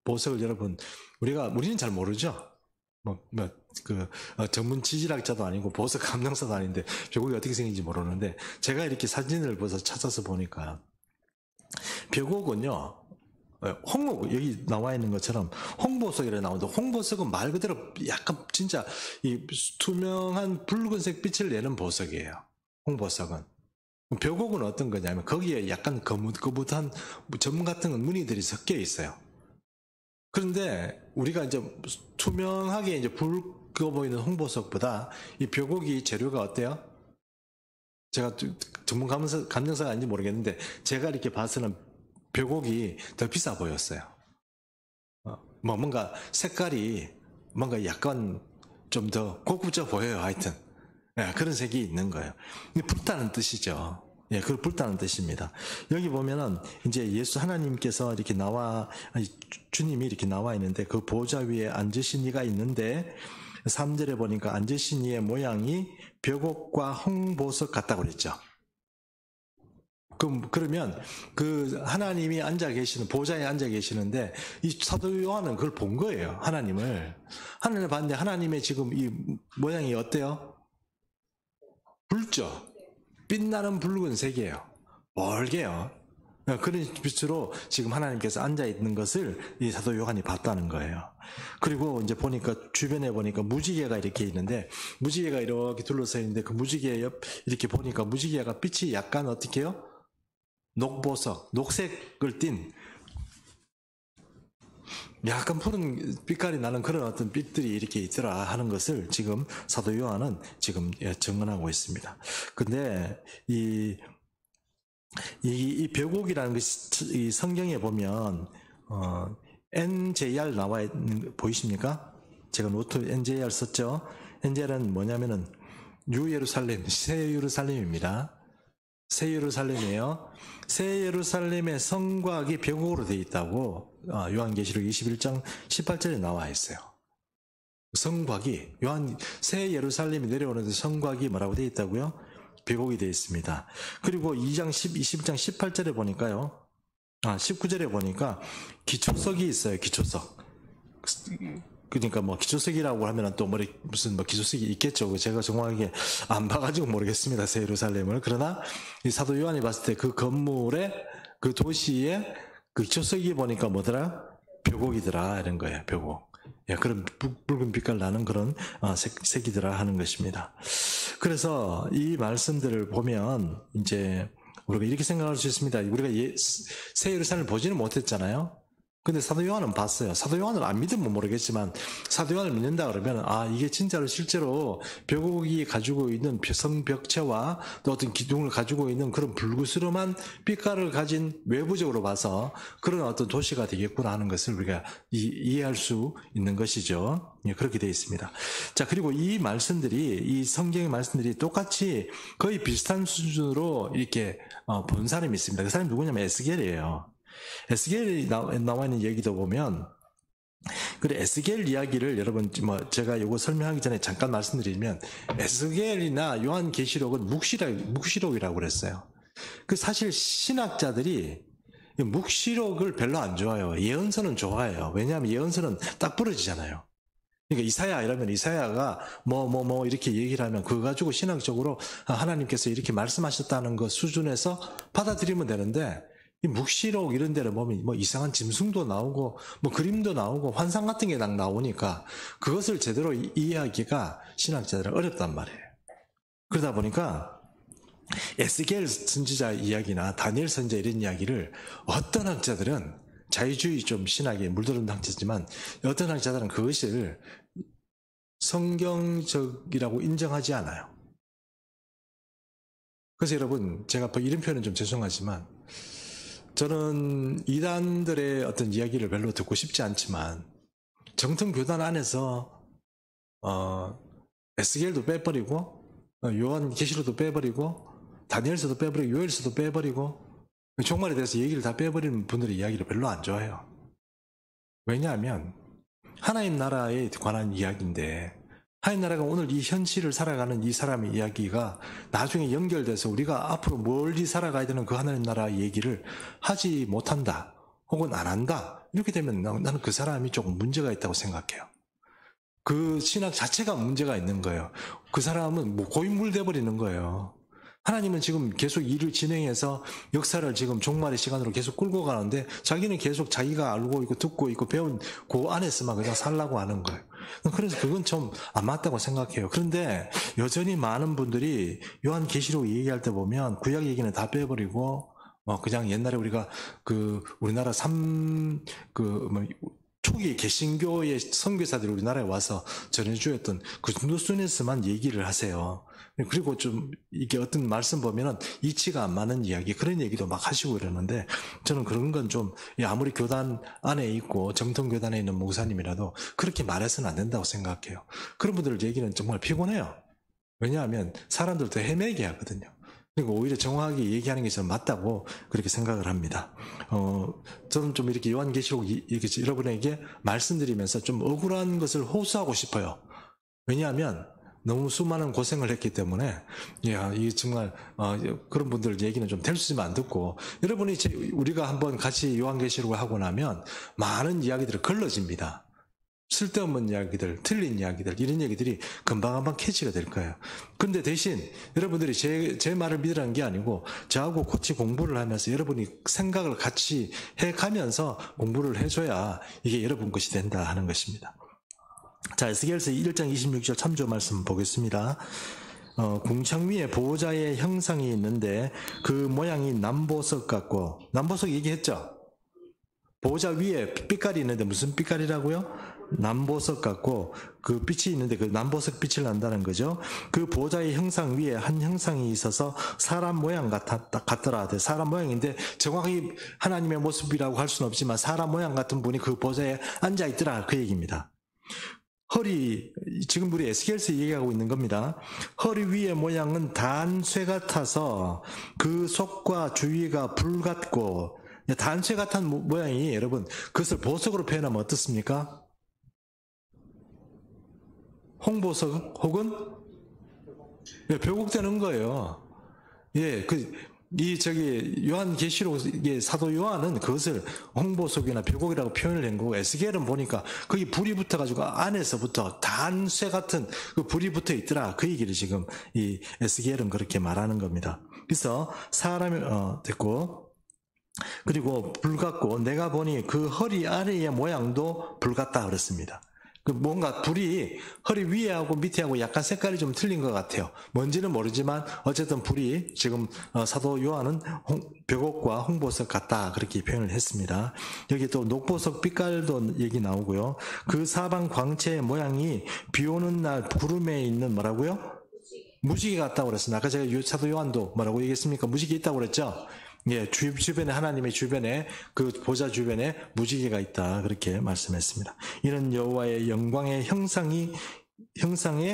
보석을 여러분 우리는 잘 모르죠. 전문 지질학자도 아니고 보석 감정사도 아닌데 벽옥이 어떻게 생긴지 모르는데 제가 이렇게 사진을 찾아서 보니까 벽옥은요, 여기 나와 있는 것처럼 홍보석이라 나오는데 홍보석은 말 그대로 약간 진짜 이 투명한 붉은색 빛을 내는 보석이에요. 홍보석은. 벽옥은 어떤 거냐면 거기에 약간 거뭇거뭇한 점 같은 무늬들이 섞여 있어요. 그런데 우리가 이제 투명하게 이제 붉어 보이는 홍보석보다 이 벽옥이 재료가 어때요? 제가 전문 감정사가 아닌지 모르겠는데 제가 이렇게 봐서는 벽옥이 더 비싸 보였어요. 뭔가 색깔이 뭔가 약간 좀 더 고급져 보여요. 하여튼 그런 색이 있는 거예요. 붉다는 뜻이죠. 예, 그걸 붉다는 뜻입니다. 여기 보면은 이제 예수 하나님께서 이렇게 주님이 이렇게 나와 있는데 그 보좌 위에 앉으신 이가 있는데 3절에 보니까 앉으신 이의 모양이 벽옥과 홍보석 같다고 그랬죠. 그러면 그 하나님이 앉아 계시는 보좌에 앉아 계시는데 이 사도 요한은 그걸 본 거예요. 하나님을 봤는데 하나님의 지금 이 모양이 어때요? 붉죠. 빛나는 붉은색이에요. 멀게요. 그런 빛으로 지금 하나님께서 앉아 있는 것을 이 사도 요한이 봤다는 거예요. 그리고 이제 보니까 주변에 보니까 무지개가 이렇게 있는데 무지개가 이렇게 둘러서 있는데 그 무지개 옆 이렇게 보니까 무지개가 빛이 약간 어떻게 해요? 녹보석, 녹색을 띤 약간 푸른 빛깔이 나는 그런 어떤 빛들이 이렇게 있더라 하는 것을 지금 사도 요한은 지금 증언하고 있습니다. 근데 이 벽옥이라는 것이 이 성경에 보면 NJR 나와 있는 거 보이십니까? 제가 노트 NJR 썼죠. NJR은 뭐냐면은 뉴예루살렘, 새 예루살렘입니다. 새 예루살렘이에요. 새 예루살렘의 성곽이 벽옥으로 되어 있다고 요한계시록 21장 18절에 나와 있어요. 성곽이 새 예루살렘이 내려오는데 성곽이 뭐라고 되어 있다고요? 벽옥이 되어 있습니다. 그리고 21장 18절에 보니까요. 19절에 보니까 기초석이 있어요. 기초석. 그러니까 뭐 기초석이라고 하면 또 무슨 기초석이 있겠죠. 제가 정확하게 안 봐가지고 모르겠습니다. 새 예루살렘을. 그러나 이 사도 요한이 봤을 때 그 건물에 그 도시에 그 기초석이 보니까 뭐더라? 벽옥이더라 이런 거예요. 벽옥. 그런 붉은 빛깔 나는 그런 색이더라 하는 것입니다. 그래서 이 말씀들을 보면 이제 우리가 이렇게 생각할 수 있습니다. 우리가 새 예루살렘을 보지는 못했잖아요. 근데 사도 요한은 봤어요. 사도 요한을 안 믿으면 모르겠지만 사도 요한을 믿는다 그러면 이게 진짜로 실제로 벽옥이 가지고 있는 성벽체와 또 어떤 기둥을 가지고 있는 그런 불구스름한 빛깔을 가진 외부적으로 봐서 그런 어떤 도시가 되겠구나 하는 것을 우리가 이해할 수 있는 것이죠. 그렇게 되어 있습니다. 자, 그리고 이 성경의 말씀들이 똑같이 거의 비슷한 수준으로 이렇게 본 사람이 있습니다. 그 사람이 누구냐면 에스겔이에요. 에스겔이 나와 있는 얘기도 보면, 그래, 에스겔 이야기를 여러분, 제가 이거 설명하기 전에 잠깐 말씀드리면, 에스겔이나 요한계시록은 묵시록이라고 그랬어요. 사실 신학자들이 묵시록을 별로 안 좋아해요. 예언서는 좋아해요. 왜냐하면 예언서는 딱 부러지잖아요. 그러니까 이사야 이러면 이사야가 이렇게 얘기를 하면 그거 가지고 신학적으로 하나님께서 이렇게 말씀하셨다는 것 수준에서 받아들이면 되는데, 이 묵시록 이런 데를 보면 이상한 짐승도 나오고 그림도 나오고 환상 같은 게 딱 나오니까 그것을 제대로 이해하기가 신학자들은 어렵단 말이에요. 그러다 보니까 에스겔 선지자 이야기나 다니엘 선지자 이런 이야기를 어떤 학자들은 자유주의 좀 신학에 물들은 학자지만 어떤 학자들은 그것을 성경적이라고 인정하지 않아요. 그래서 여러분 제가 이런 표현은 좀 죄송하지만 저는 이단들의 어떤 이야기를 별로 듣고 싶지 않지만 정통교단 안에서 에스겔도 빼버리고 요한계시록도 빼버리고 다니엘서도 빼버리고 요엘서도 빼버리고 종말에 대해서 얘기를 다 빼버리는 분들의 이야기를 별로 안 좋아해요. 왜냐하면 하나님 나라에 관한 이야기인데 하나님 나라가 오늘 이 현실을 살아가는 이 사람의 이야기가 나중에 연결돼서 우리가 앞으로 멀리 살아가야 되는 그 하나님 나라 얘기를 하지 못한다 혹은 안 한다 이렇게 되면 나는 그 사람이 조금 문제가 있다고 생각해요. 그 신학 자체가 문제가 있는 거예요. 그 사람은 고인물 돼버리는 거예요. 하나님은 지금 계속 일을 진행해서 역사를 지금 종말의 시간으로 계속 끌고 가는데 자기는 계속 자기가 알고 있고 듣고 있고 배운 그 안에서만 그냥 살라고 하는 거예요. 그래서 그건 좀 안 맞다고 생각해요. 그런데 여전히 많은 분들이 요한계시록 얘기할 때 보면 구약 얘기는 다 빼버리고 그냥 옛날에 우리가 우리나라 초기 개신교의 선교사들이 우리나라에 와서 전해주었던 그 정도 수준에서만 얘기를 하세요. 그리고 좀 이게 어떤 말씀 보면은 이치가 안 맞는 이야기 그런 얘기도 막 하시고 이러는데 저는 그런 건 좀 아무리 교단 안에 있고 정통교단에 있는 목사님이라도 그렇게 말해서는 안 된다고 생각해요. 그런 분들 얘기는 정말 피곤해요. 왜냐하면 사람들도 헤매게 하거든요. 그리고 오히려 정확하게 얘기하는 게 좀 맞다고 그렇게 생각을 합니다. 저는 좀 이렇게 요한계시록 이렇게 여러분에게 말씀드리면서 좀 억울한 것을 호소하고 싶어요. 왜냐하면 너무 수많은 고생을 했기 때문에, 야, 이 정말, 그런 분들 얘기는 좀 될 수 있으면 안 듣고, 여러분이 우리가 한번 같이 요한계시록을 하고 나면 많은 이야기들이 걸러집니다. 쓸데없는 이야기들, 틀린 이야기들, 이런 얘기들이 금방금방 캐치가 될 거예요. 근데 대신 여러분들이 제 말을 믿으라는 게 아니고 저하고 같이 공부를 하면서 여러분이 생각을 같이 해가면서 공부를 해줘야 이게 여러분 것이 된다 하는 것입니다. 자, 에스겔서 1장 26절 참조 말씀 보겠습니다. 궁창 위에 보호자의 형상이 있는데 그 모양이 남보석 같고, 남보석 얘기했죠? 보호자 위에 빛깔이 있는데 무슨 빛깔이라고요? 남보석 같고 그 빛이 있는데 그 남보석 빛을 난다는 거죠. 그 보호자의 형상 위에 한 형상이 있어서 사람 모양 같더라. 사람 모양인데 정확히 하나님의 모습이라고 할 수는 없지만 사람 모양 같은 분이 그 보호자에 앉아 있더라, 그 얘기입니다. 허리, 지금 우리 에스겔서 얘기하고 있는 겁니다. 허리 위의 모양은 단쇠 같아서 그 속과 주위가 불 같고, 단쇠 같은 모양이 여러분 그것을 보석으로 표현하면 어떻습니까? 홍보석 혹은 벼곡되는 거예요. 예, 요한계시록 사도 요한은 그것을 홍보석이나 벼곡이라고 표현을 한 거고, 에스겔은 보니까 거기 불이 붙어가지고 안에서부터 단쇠 같은 그 불이 붙어 있더라. 그 얘기를 지금 이 에스겔은 그렇게 말하는 겁니다. 그래서 사람이 됐고, 그리고 불 같고, 내가 보니 그 허리 아래의 모양도 불 같다 그랬습니다. 그 뭔가 불이 허리 위에하고 밑에하고 약간 색깔이 좀 틀린 것 같아요. 뭔지는 모르지만 어쨌든 불이 지금 사도 요한은 벼곡과 홍보석 같다 그렇게 표현을 했습니다. 여기 또 녹보석 빛깔도 얘기 나오고요. 그 사방 광채의 모양이 비 오는 날 구름에 있는 뭐라고요? 무지개 같다고 그랬습니다. 아까 제가 사도 요한도 뭐라고 얘기했습니까? 무지개 있다고 그랬죠? 예, 주변에, 하나님의 주변에, 그 보좌 주변에 무지개가 있다. 그렇게 말씀했습니다. 이런 여호와의 영광의 형상의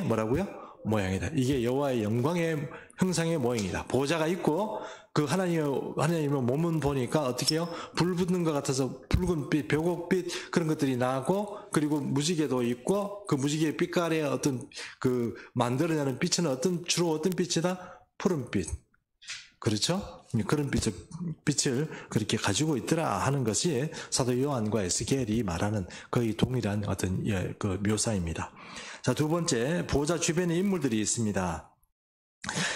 뭐라고요? 모양이다. 이게 여호와의 영광의 형상의 모양이다. 보좌가 있고, 그 하나님의 몸은 보니까 어떻게 해요? 불 붙는 것 같아서 붉은빛, 벼곡빛 그런 것들이 나고, 그리고 무지개도 있고, 그 무지개의 빛깔의 어떤 그 만들어내는 빛은 주로 어떤 빛이다? 푸른빛. 그렇죠? 그런 빛을 그렇게 가지고 있더라 하는 것이 사도 요한과 에스겔이 말하는 거의 동일한 어떤 그 묘사입니다. 자, 두 번째, 보호자 주변에 인물들이 있습니다.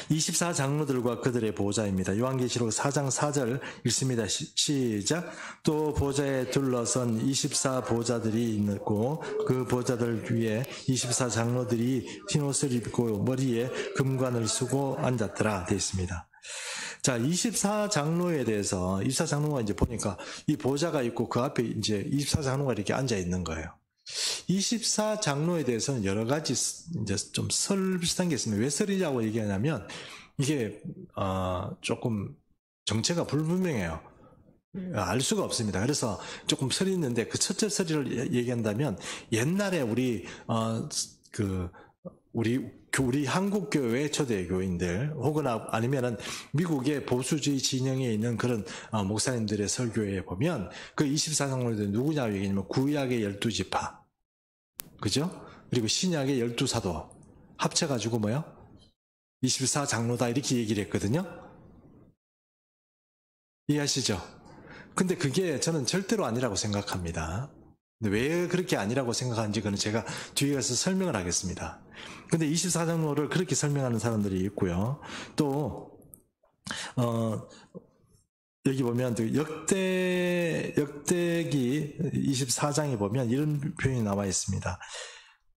24장로들과 그들의 보호자입니다. 요한계시록 4장 4절 읽습니다. 시작. 또 보호자에 둘러선 24보호자들이 있고 그 보호자들 위에 24장로들이 흰옷을 입고 머리에 금관을 쓰고 앉았더라 되어 있습니다. 자, 24장로에 대해서 24장로가 이제 보니까 이 보호자가 있고 그 앞에 이제 24장로가 이렇게 앉아 있는 거예요. 24장로에 대해서는 여러 가지 이제 좀 설 비슷한 게 있습니다. 왜 설이라고 얘기하냐면 이게 조금 정체가 불분명해요. 알 수가 없습니다. 그래서 조금 설이 있는데 그 첫째 설을 얘기한다면 옛날에 우리 한국 교회 초대교인들 혹은 아니면은 미국의 보수주의 진영에 있는 그런 목사님들의 설교에 보면 그 24장로들이 누구냐고 얘기하면 구약의 12지파, 그죠? 그리고 신약의 12사도 합쳐가지고 뭐요? 24장로다 이렇게 얘기를 했거든요. 이해하시죠? 근데 그게 저는 절대로 아니라고 생각합니다. 근데 왜 그렇게 아니라고 생각하는지 그는 제가 뒤에 가서 설명을 하겠습니다. 근데 24장로를 그렇게 설명하는 사람들이 있고요. 또 여기 보면 역대기 24장에 보면 이런 표현이 나와 있습니다.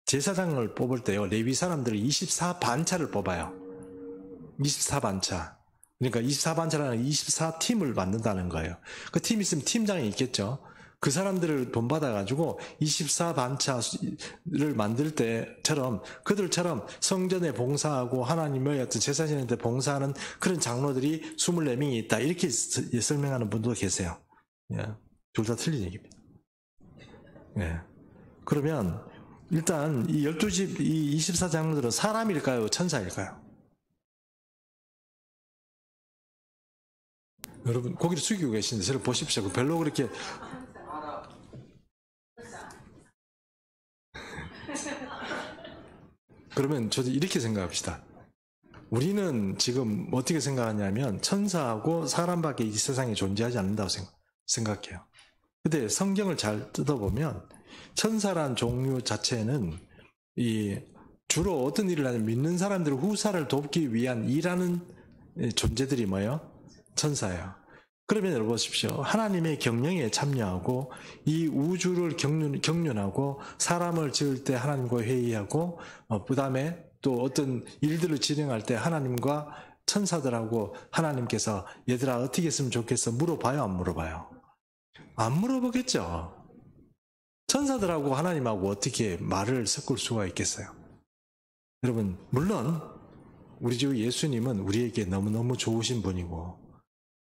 제사장을 뽑을 때요, 레위 사람들을 24반차를 뽑아요. 24반차. 그러니까 24반차라는 24팀을 만든다는 거예요. 그 팀이 있으면 팀장이 있겠죠. 그 사람들을 본받아가지고 24반차를 만들 때처럼 그들처럼 성전에 봉사하고 하나님의 어떤 제사장한테 봉사하는 그런 장로들이 24명이 있다. 이렇게 설명하는 분도 계세요. 예. 둘 다 틀린 얘기입니다. 예. 그러면 일단 이 12집, 이 24장로들은 사람일까요? 천사일까요? 여러분 고개를 숙이고 계시는데 저를 보십시오. 별로 그렇게 그러면 저도 이렇게 생각합시다. 우리는 지금 어떻게 생각하냐면 천사하고 사람밖에 이 세상에 존재하지 않는다고 생각해요. 근데 성경을 잘 뜯어보면 천사란 종류 자체는 주로 어떤 일을 하냐면 믿는 사람들을 후사를 돕기 위한 일하는 존재들이 뭐예요? 천사예요. 그러면 여러분 보십시오. 하나님의 경영에 참여하고 이 우주를 경륜하고 사람을 지을 때 하나님과 회의하고 그 다음에 또 어떤 일들을 진행할 때 하나님과 천사들하고 하나님께서 얘들아 어떻게 했으면 좋겠어 물어봐요, 안 물어봐요? 안 물어보겠죠. 천사들하고 하나님하고 어떻게 말을 섞을 수가 있겠어요? 여러분, 물론 우리 주 예수님은 우리에게 너무너무 좋으신 분이고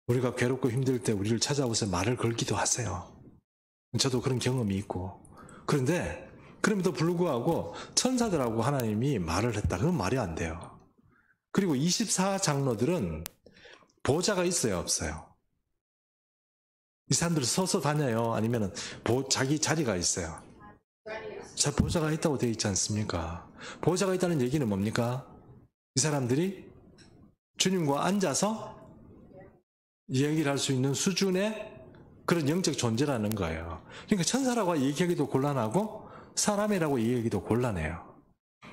우리가 괴롭고 힘들 때 우리를 찾아오셔서 말을 걸기도 하세요. 저도 그런 경험이 있고. 그런데 그럼에도 불구하고 천사들하고 하나님이 말을 했다. 그건 말이 안 돼요. 그리고 24장로들은 보좌가 있어요, 없어요? 이 사람들은 서서 다녀요? 아니면 자기 자리가 있어요? 보좌가 있다고 되어 있지 않습니까? 보좌가 있다는 얘기는 뭡니까? 이 사람들이 주님과 앉아서 이야기를 할 수 있는 수준의 그런 영적 존재라는 거예요. 그러니까 천사라고 얘기하기도 곤란하고 사람이라고 얘기하기도 곤란해요.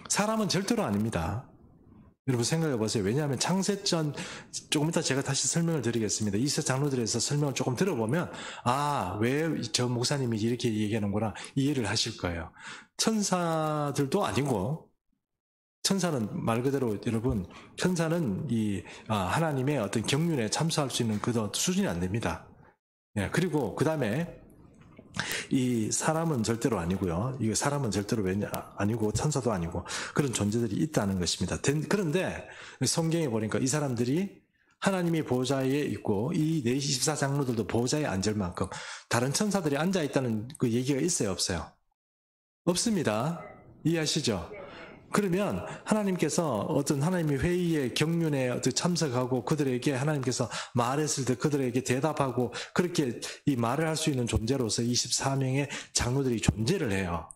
사람은 절대로 아닙니다. 여러분 생각해 보세요. 왜냐하면 창세전 조금 이따 제가 다시 설명을 드리겠습니다. 이세 장로들에서 설명을 조금 들어보면 왜 저 목사님이 이렇게 얘기하는구나 이해를 하실 거예요. 천사들도 아니고 천사는 말 그대로 여러분 천사는 하나님의 어떤 경륜에 참석할 수 있는 그 수준이 안 됩니다. 그리고 그 다음에 이 사람은 절대로 아니고요. 이 사람은 절대로 아니고 천사도 아니고 그런 존재들이 있다는 것입니다. 그런데 성경에 보니까 이 사람들이 하나님이 보좌에 있고 이 24장로들도 보좌에 앉을 만큼 다른 천사들이 앉아있다는 그 얘기가 있어요, 없어요? 없습니다. 이해하시죠? 그러면 하나님께서 어떤 하나님의 회의의 경륜에 참석하고 그들에게 하나님께서 말했을 때 그들에게 대답하고 그렇게 이 말을 할 수 있는 존재로서 24명의 장로들이 존재를 해요.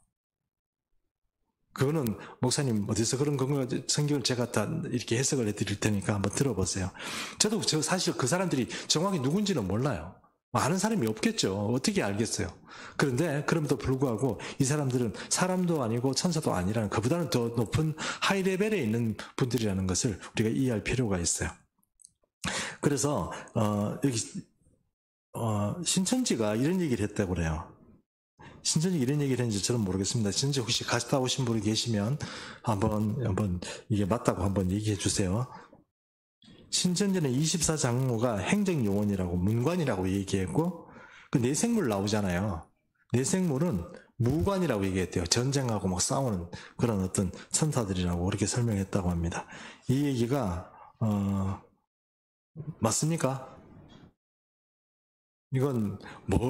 그거는 목사님 어디서 그런 건가 성경을 제가 다 이렇게 해석을 해드릴 테니까 한번 들어보세요. 저도 사실 그 사람들이 정확히 누군지는 몰라요. 아는 사람이 없겠죠. 어떻게 알겠어요? 그런데 그럼에도 불구하고 이 사람들은 사람도 아니고 천사도 아니라는 그보다는 더 높은 하이 레벨에 있는 분들이라는 것을 우리가 이해할 필요가 있어요. 그래서 여기 신천지가 이런 얘기를 했다고 그래요. 신천지 이런 얘기를 했는지 저는 모르겠습니다. 신천지 혹시 갔다 오신 분이 계시면 한번 이게 맞다고 한번 얘기해 주세요. 신천지는 24장로가 행정요원이라고 문관이라고 얘기했고 그 내생물 나오잖아요. 내생물은 무관이라고 얘기했대요. 전쟁하고 막 싸우는 그런 어떤 천사들이라고 그렇게 설명했다고 합니다. 이 얘기가 맞습니까? 이건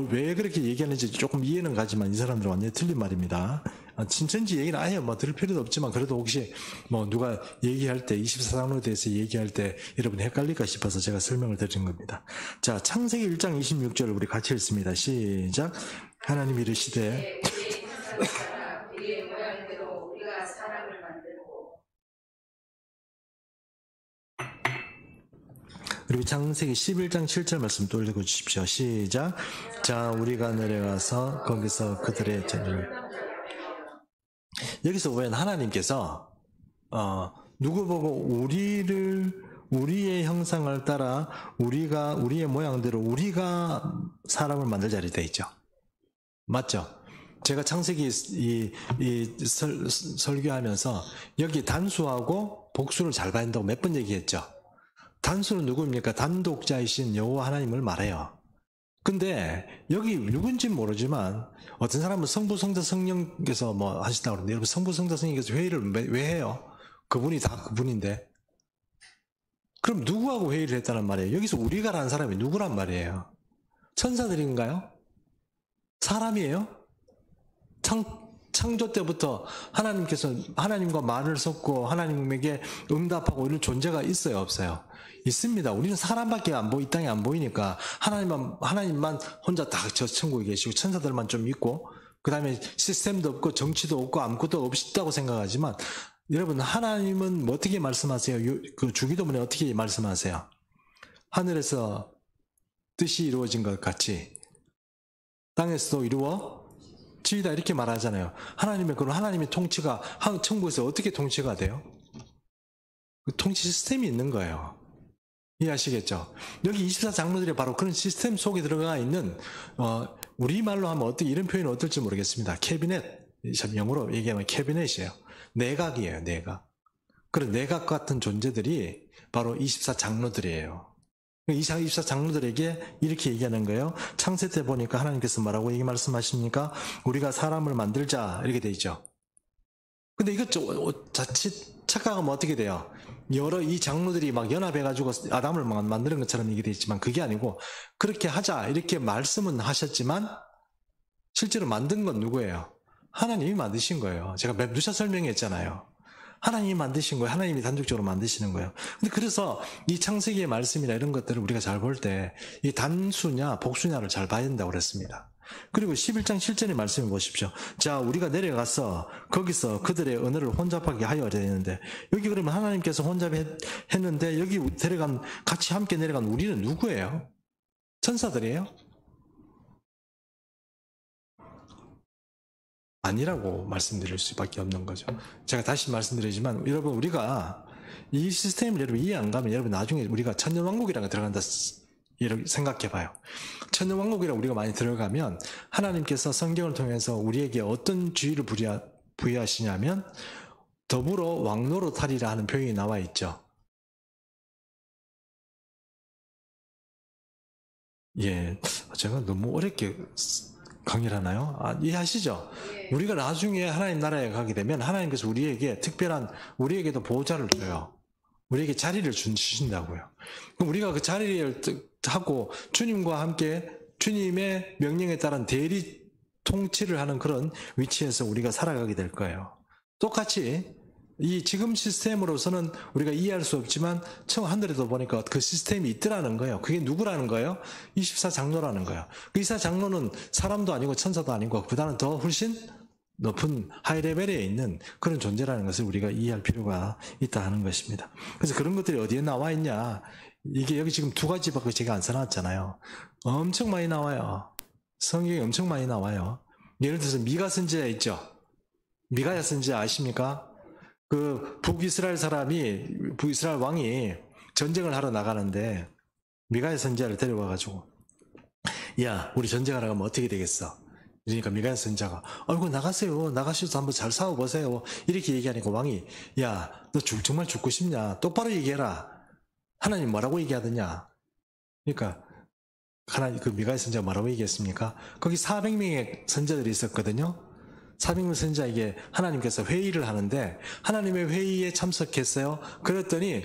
왜 그렇게 얘기하는지 조금 이해는 가지만 이 사람들은 완전히 틀린 말입니다. 신천지 얘기는 아예 들을 필요도 없지만 그래도 혹시 누가 얘기할 때 24장로에 대해서 얘기할 때 여러분이 헷갈릴까 싶어서 제가 설명을 드린 겁니다. 자, 창세기 1장 26절 우리 같이 읽습니다. 시작. 하나님 이르시되 그리고 창세기 11장 7절 말씀 또 읽어주십시오. 시작. 자, 우리가 내려가서 거기서 그들의 죄를 여기서 왜 하나님께서 누구 보고 우리의 형상을 따라 우리의 모양대로 우리가 사람을 만들자리 돼 있죠. 맞죠? 제가 창세기 설교하면서 여기 단수하고 복수를 잘 봐야 한다고 몇 번 얘기했죠. 단수는 누구입니까? 단독자이신 여호와 하나님을 말해요. 근데 여기 누군지는 모르지만 어떤 사람은 성부, 성자, 성령께서 하시다고 그러는데 여러분 성부, 성자, 성령께서 회의를 왜 해요? 그분이 다 그분인데. 그럼 누구하고 회의를 했다는 말이에요? 여기서 우리가라는 사람이 누구란 말이에요? 천사들인가요? 사람이에요? 창조 때부터 하나님께서 하나님과 말을 섞고 하나님에게 응답하고 이런 존재가 있어요, 없어요? 있습니다. 우리는 사람밖에 이 땅에 안 보이니까 하나님만 혼자 다 저 천국에 계시고 천사들만 좀 있고 그 다음에 시스템도 없고 정치도 없고 아무것도 없다고 생각하지만 여러분, 하나님은 뭐 어떻게 말씀하세요? 그 주기도문에 어떻게 말씀하세요? 하늘에서 뜻이 이루어진 것 같이 땅에서도 이루어지이다 이렇게 말하잖아요. 그럼 하나님의 통치가 천국에서 어떻게 통치가 돼요? 그 통치 시스템이 있는 거예요. 이해하시겠죠? 여기 24장로들이 바로 그런 시스템 속에 들어가 있는 우리말로 하면 어떻게 이런 표현은 어떨지 모르겠습니다. 캐비넷, 영어로 얘기하면 캐비넷이에요. 내각이에요. 내각. 그런 내각 같은 존재들이 바로 24장로들이에요. 24장로들에게 이렇게 얘기하는 거예요. 창세 때 보니까 하나님께서 뭐라고 얘기 말씀하십니까? 우리가 사람을 만들자 이렇게 돼 있죠. 근데 이것 자칫 착각하면 어떻게 돼요? 여러 이 장로들이 막 연합해가지고 아담을 만드는 것처럼 얘기돼 있지만 그게 아니고 그렇게 하자 이렇게 말씀은 하셨지만 실제로 만든 건 누구예요? 하나님이 만드신 거예요. 제가 누차 설명했잖아요. 하나님이 만드신 거예요. 하나님이 단독적으로 만드시는 거예요. 근데 그래서 이 창세기의 말씀이나 이런 것들을 우리가 잘 볼 때 이 단수냐 복수냐를 잘 봐야 된다고 그랬습니다. 그리고 11장 7절의 말씀을 보십시오. 자, 우리가 내려가서 거기서 그들의 언어를 혼잡하게 하여 되는데 여기 그러면 하나님께서 혼잡했는데 여기 같이 함께 내려간 우리는 누구예요? 천사들이에요? 아니라고 말씀드릴 수밖에 없는 거죠. 제가 다시 말씀드리지만 여러분 우리가 이 시스템을 여러분 이해 안 가면 여러분 나중에 우리가 천년왕국이라는 거 들어간다 이렇게 생각해봐요. 천년왕국이라고 우리가 많이 들어가면 하나님께서 성경을 통해서 우리에게 어떤 주의를 부여하시냐면 더불어 왕노릇하리라 하는 표현이 나와 있죠. 예, 제가 너무 어렵게 강의를 하나요? 이해하시죠? 예. 우리가 나중에 하나님 나라에 가게 되면 하나님께서 우리에게 우리에게도 보호자를 줘요. 우리에게 자리를 주신다고요. 그럼 우리가 그 자리를 하고 주님과 함께 주님의 명령에 따른 대리 통치를 하는 그런 위치에서 우리가 살아가게 될 거예요. 똑같이 이 지금 시스템으로서는 우리가 이해할 수 없지만 하늘에도 보니까 그 시스템이 있더라는 거예요. 그게 누구라는 거예요? 24장로라는 거예요. 그 24장로는 사람도 아니고 천사도 아니고 그보다는 더 훨씬 높은 하이레벨에 있는 그런 존재라는 것을 우리가 이해할 필요가 있다 하는 것입니다. 그래서 그런 것들이 어디에 나와 있냐? 이게 여기 지금 2가지밖에 제가 안 써놨잖아요. 엄청 많이 나와요. 성경에 엄청 많이 나와요. 예를 들어서 미가 선지자 있죠? 미가야 선지자 아십니까? 그 북이스라엘 왕이 전쟁을 하러 나가는데 미가야 선지자를 데려와가지고 야, 우리 전쟁하러 가면 어떻게 되겠어? 그러니까 미가야 선지자가 아이고 나가세요. 나가셔서 한번 잘 싸워보세요. 이렇게 얘기하니까 왕이 야, 너 정말 죽고 싶냐? 똑바로 얘기해라. 하나님 뭐라고 얘기하더냐? 그러니까 그 미가야 선지자가 뭐라고 얘기했습니까? 거기 400명의 선지자들이 있었거든요. 400명 선지자에게 하나님께서 회의를 하는데 하나님의 회의에 참석했어요. 그랬더니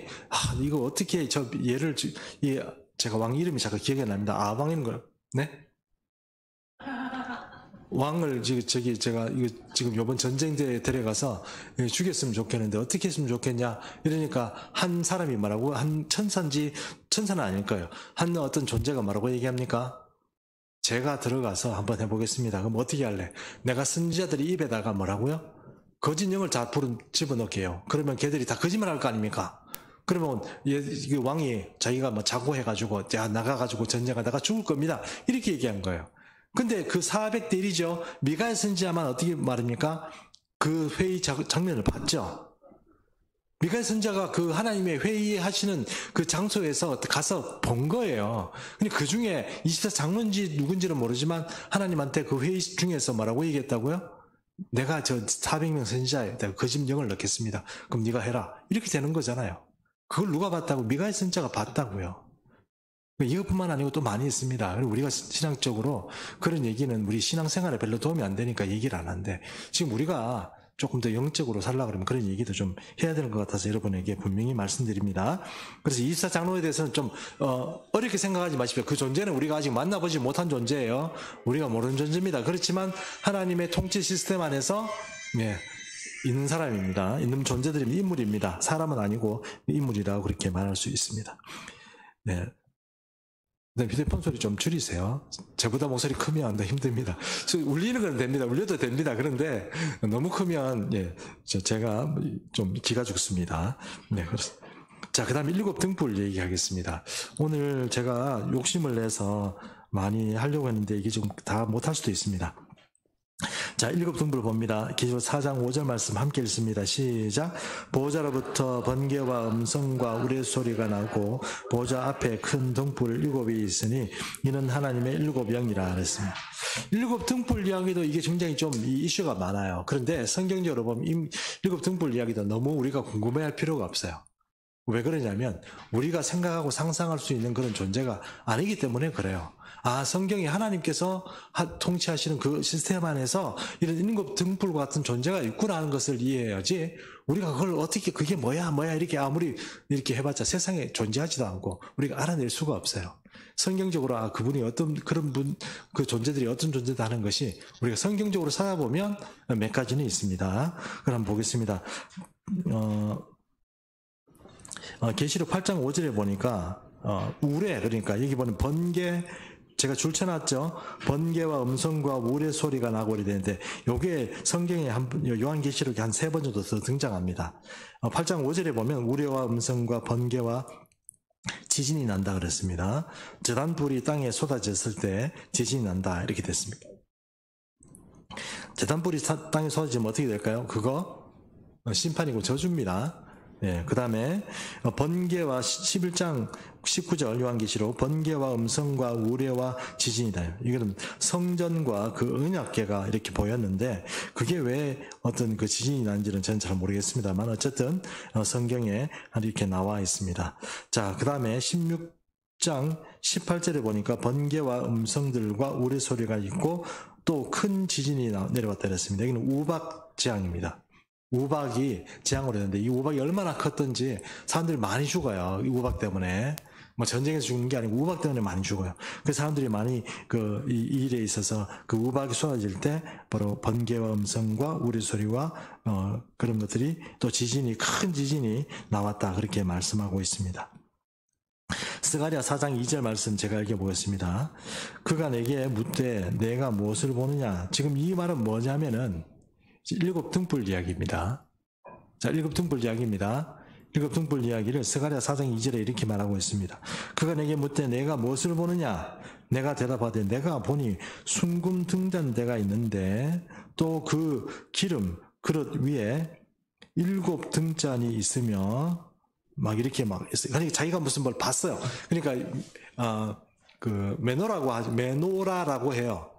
이거 어떻게 제가 왕 이름이 잠깐 기억이 안 납니다. 왕인 걸 네? 왕을 제가 이거 지금 요번 전쟁대에 데려가서 죽였으면 좋겠는데 어떻게 했으면 좋겠냐 이러니까 한 사람이 말하고 한 천사는 아닐 거예요. 한 어떤 존재가 뭐라고 얘기합니까? 제가 들어가서 한번 해보겠습니다. 그럼 어떻게 할래? 내가 선지자들이 입에다가 뭐라고요? 거짓 영을 다 집어넣게 해요. 그러면 걔들이 다 거짓말 할 거 아닙니까? 그러면 왕이 자기가 뭐 자고 해가지고 나가가지고 전쟁하다가 죽을 겁니다. 이렇게 얘기한 거예요. 근데 그 400대리죠. 미가야 선지자만 어떻게 말합니까? 그 회의 장면을 봤죠. 미가야 선지자가 그 하나님의 회의하시는 그 장소에서 가서 본 거예요. 근데 그 중에 24장로인지 누군지는 모르지만 하나님한테 그 회의 중에서 뭐라고 얘기했다고요? 내가 저 400명 선지자에 내가 거짓 영을 넣겠습니다. 그럼 네가 해라. 이렇게 되는 거잖아요. 그걸 누가 봤다고? 미가야 선지자가 봤다고요. 이것뿐만 아니고 또 많이 있습니다. 그리고 우리가 신앙적으로 그런 얘기는 우리 신앙생활에 별로 도움이 안 되니까 얘기를 안 하는데 지금 우리가 조금 더 영적으로 살려고 그러면 그런 얘기도 좀 해야 되는 것 같아서 여러분에게 분명히 말씀드립니다. 그래서 24장로에 대해서는 좀 어렵게 생각하지 마십시오. 그 존재는 우리가 아직 만나보지 못한 존재예요. 우리가 모르는 존재입니다. 그렇지만 하나님의 통치 시스템 안에서 있는 사람입니다. 있는 존재들이 인물입니다. 사람은 아니고 인물이라고 그렇게 말할 수 있습니다. 네. 휴대폰 소리 좀 줄이세요. 저보다 목소리 크면 더 힘듭니다. 울리는 건 됩니다. 울려도 됩니다. 그런데 너무 크면 예, 제가 좀 기가 죽습니다. 네, 그렇습니다. 자, 그 다음에 1급 등불 얘기하겠습니다. 오늘 제가 욕심을 내서 많이 하려고 했는데 이게 좀 다 못할 수도 있습니다. 자, 1급 등불 봅니다. 기조 4장 5절 말씀 함께 읽습니다. 시작. 보호자로부터 번개와 음성과 우레소리가 나고 보호자 앞에 큰 등불 7이 있으니 이는 하나님의 7 영이라 그랬습니다. 7 등불 이야기도 이게 굉장히 좀 이슈가 많아요. 그런데 성경적으로 보면 7 등불 이야기도 너무 우리가 궁금해할 필요가 없어요. 왜 그러냐면 우리가 생각하고 상상할 수 있는 그런 존재가 아니기 때문에 그래요. 아, 성경이 하나님께서 통치하시는 그 시스템 안에서 이런 7 등불과 같은 존재가 있구나 하는 것을 이해해야지 우리가 그걸 어떻게 그게 뭐야 이렇게 아무리 이렇게 해봤자 세상에 존재하지도 않고 우리가 알아낼 수가 없어요. 성경적으로 아, 그분이 어떤 그런 분, 그 존재들이 어떤 존재다 하는 것이 우리가 성경적으로 찾아보면 몇 가지는 있습니다. 그럼 한번 보겠습니다. 계시록 8장 5절에 보니까 우레, 그러니까 여기 보면 번개, 제가 줄쳐놨죠. 번개와 음성과 우레 소리가 나고 이랬는데 요게 성경에 요한계시록에 한 3번 정도 더 등장합니다. 8장 5절에 보면 우레와 음성과 번개와 지진이 난다 그랬습니다. 제단불이 땅에 쏟아졌을 때 지진이 난다 이렇게 됐습니다. 제단불이 땅에 쏟아지면 어떻게 될까요? 그거 심판이고 저주입니다. 예, 그 다음에 번개와 11장 19절 요한계시록 번개와 음성과 우레와 지진이다. 이거는 성전과 그 언약궤가 이렇게 보였는데 그게 왜 어떤 그 지진이 난지는 저는 잘 모르겠습니다만 어쨌든 성경에 이렇게 나와 있습니다. 자, 그 다음에 16장 18절에 보니까 번개와 음성들과 우레 소리가 있고 또 큰 지진이 내려왔다 그랬습니다. 여기는 우박 재앙입니다. 우박이 재앙으로 했는데 이 우박이 얼마나 컸던지 사람들이 많이 죽어요. 이 우박 때문에. 뭐 전쟁에서 죽는 게 아니고 우박 때문에 많이 죽어요. 그래서 사람들이 많이 이 일에 있어서 그 우박이 쏟아질 때 바로 번개와 음성과 우리 소리와 그런 것들이 또 지진이 큰 지진이 나왔다 그렇게 말씀하고 있습니다. 스가랴 4장 2절 말씀 제가 읽어보겠습니다. 그가 내게 묻되 내가 무엇을 보느냐. 지금 이 말은 뭐냐면은 7 등불 이야기입니다. 자, 7 등불 이야기입니다. 7 등불 이야기를 스가랴 4장 2절에 이렇게 말하고 있습니다. 그가 내게 묻되 내가 무엇을 보느냐? 내가 대답하되 내가 보니 순금 등잔대가 있는데 또 그 기름 그릇 위에 7 등잔이 있으며 막 이렇게 막 있어요. 그러니까 자기가 무슨 뭘 봤어요. 그러니까 그 메노라라고 해요.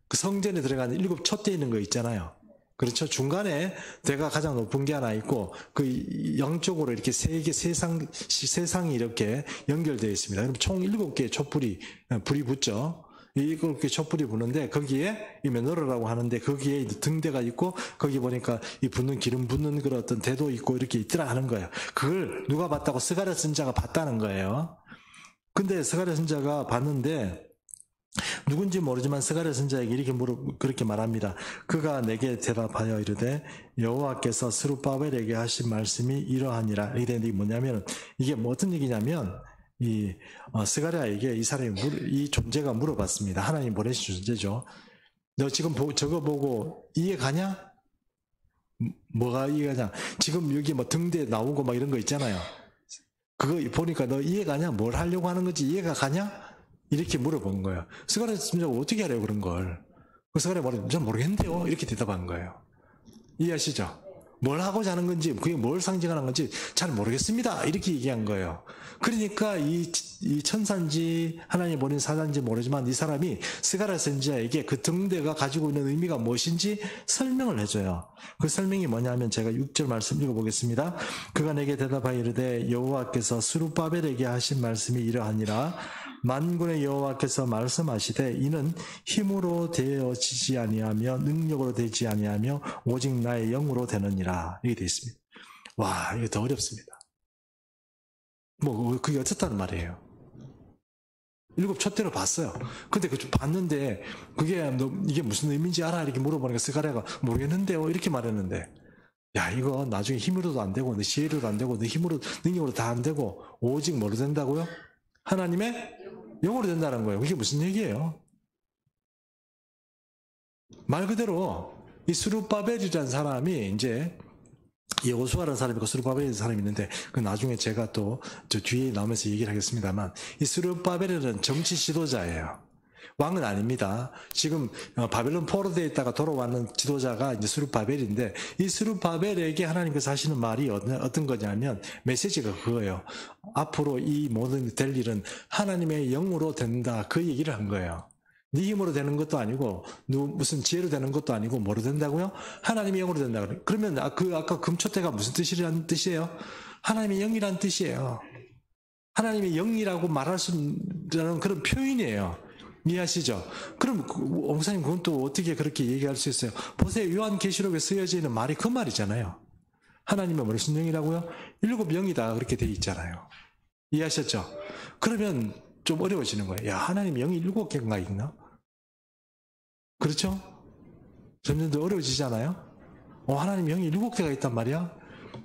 그 성전에 들어가는 7 촛대 있는 거 있잖아요. 그렇죠. 중간에 대가 가장 높은 게 하나 있고 그 양쪽으로 이렇게 세상이 이렇게 연결되어 있습니다. 그럼 총 7개의 촛불이 불이 붙죠. 이 7개 촛불이 붙는데 거기에 이 메노라라고 하는데 거기에 등대가 있고 거기 보니까 이 기름 붓는 그런 어떤 대도 있고 이렇게 있더라 하는 거예요. 그걸 누가 봤다고 스가랴 선지자가 봤다는 거예요. 근데 스가랴 선지자가 봤는데 누군지 모르지만 스가랴 선지자에게 이렇게 그렇게 말합니다. 그가 내게 대답하여 이르되 여호와께서 스룹바벨에게 하신 말씀이 이러하니라. 이게 되는데 뭐냐면 이게 뭐 어떤 얘기냐면 이 스가랴에게 이 사람이 이 존재가 물어봤습니다. 하나님 보내신 존재죠. 너 지금 저거 보고 이해 가냐? 뭐가 이해가냐? 지금 여기 뭐 등대 나오고 막 이런 거 있잖아요. 그거 보니까 너 이해 가냐? 뭘 하려고 하는 건지 이해가 가냐? 이렇게 물어본 거예요. 스가랴 선지자가 어떻게 하래요 그런 걸? 그 스가랴 말은 전 모르겠는데요. 이렇게 대답한 거예요. 이해하시죠? 뭘 하고자 하는 건지 그게 뭘 상징하는 건지 잘 모르겠습니다. 이렇게 얘기한 거예요. 그러니까 이 천사인지 하나님 보낸 사자인지 모르지만 이 사람이 스가랴 선지자에게 그 등대가 가지고 있는 의미가 무엇인지 설명을 해줘요. 그 설명이 뭐냐면 제가 6절 말씀 읽어보겠습니다. 그가 내게 대답하여 이르되 여호와께서 스룹바벨에게 하신 말씀이 이러하니라. 만군의 여호와께서 말씀하시되 이는 힘으로 되어지지 아니하며 능력으로 되지 아니하며 오직 나의 영으로 되느니라. 이렇게 되어 있습니다. 와, 이거 더 어렵습니다. 뭐 그게 어쨌다는 말이에요. 7 촛대로 봤어요. 근데 봤는데 그게 이게 무슨 의미인지 알아? 이렇게 물어보니까 스가랴가 모르겠는데요. 이렇게 말했는데 야, 이거 나중에 힘으로도 안 되고 내 지혜로도 안 되고 내 힘으로 능력으로 다 안 되고 오직 뭐로 된다고요? 하나님의 영으로 된다는 거예요. 그게 무슨 얘기예요? 말 그대로 이 스룹바벨이라는 사람이 이제 여호수아라는 사람이 있고 스룹바벨이라는 사람이 있는데 그 나중에 제가 또 저 뒤에 나오면서 얘기를 하겠습니다만 이 스룹바벨은 정치 지도자예요. 왕은 아닙니다. 지금 바벨론 포로되어 있다가 돌아왔는 지도자가 이제 스룹바벨인데 이 스룹바벨에게 하나님께서 하시는 말이 어떤 거냐면 메시지가 그거예요. 앞으로 이 모든 될 일은 하나님의 영으로 된다. 그 얘기를 한 거예요. 네 힘으로 되는 것도 아니고 무슨 지혜로 되는 것도 아니고 뭐로 된다고요? 하나님의 영으로 된다. 그러면 아까 금초대가 무슨 뜻이라는 뜻이에요? 하나님의 영이라는 뜻이에요. 하나님의 영이라고 말할 수 있는 그런 표현이에요. 이해하시죠? 그럼 목사님 그건 또 어떻게 그렇게 얘기할 수 있어요? 보세요. 요한계시록에 쓰여져 있는 말이 그 말이잖아요. 하나님의 무슨 영이라고요? 7영이다 그렇게 돼 있잖아요. 이해하셨죠? 그러면 좀 어려워지는 거예요. 야, 하나님 영이 7개인가 있나? 그렇죠? 점점 더 어려워지잖아요? 하나님 영이 7개가 있단 말이야?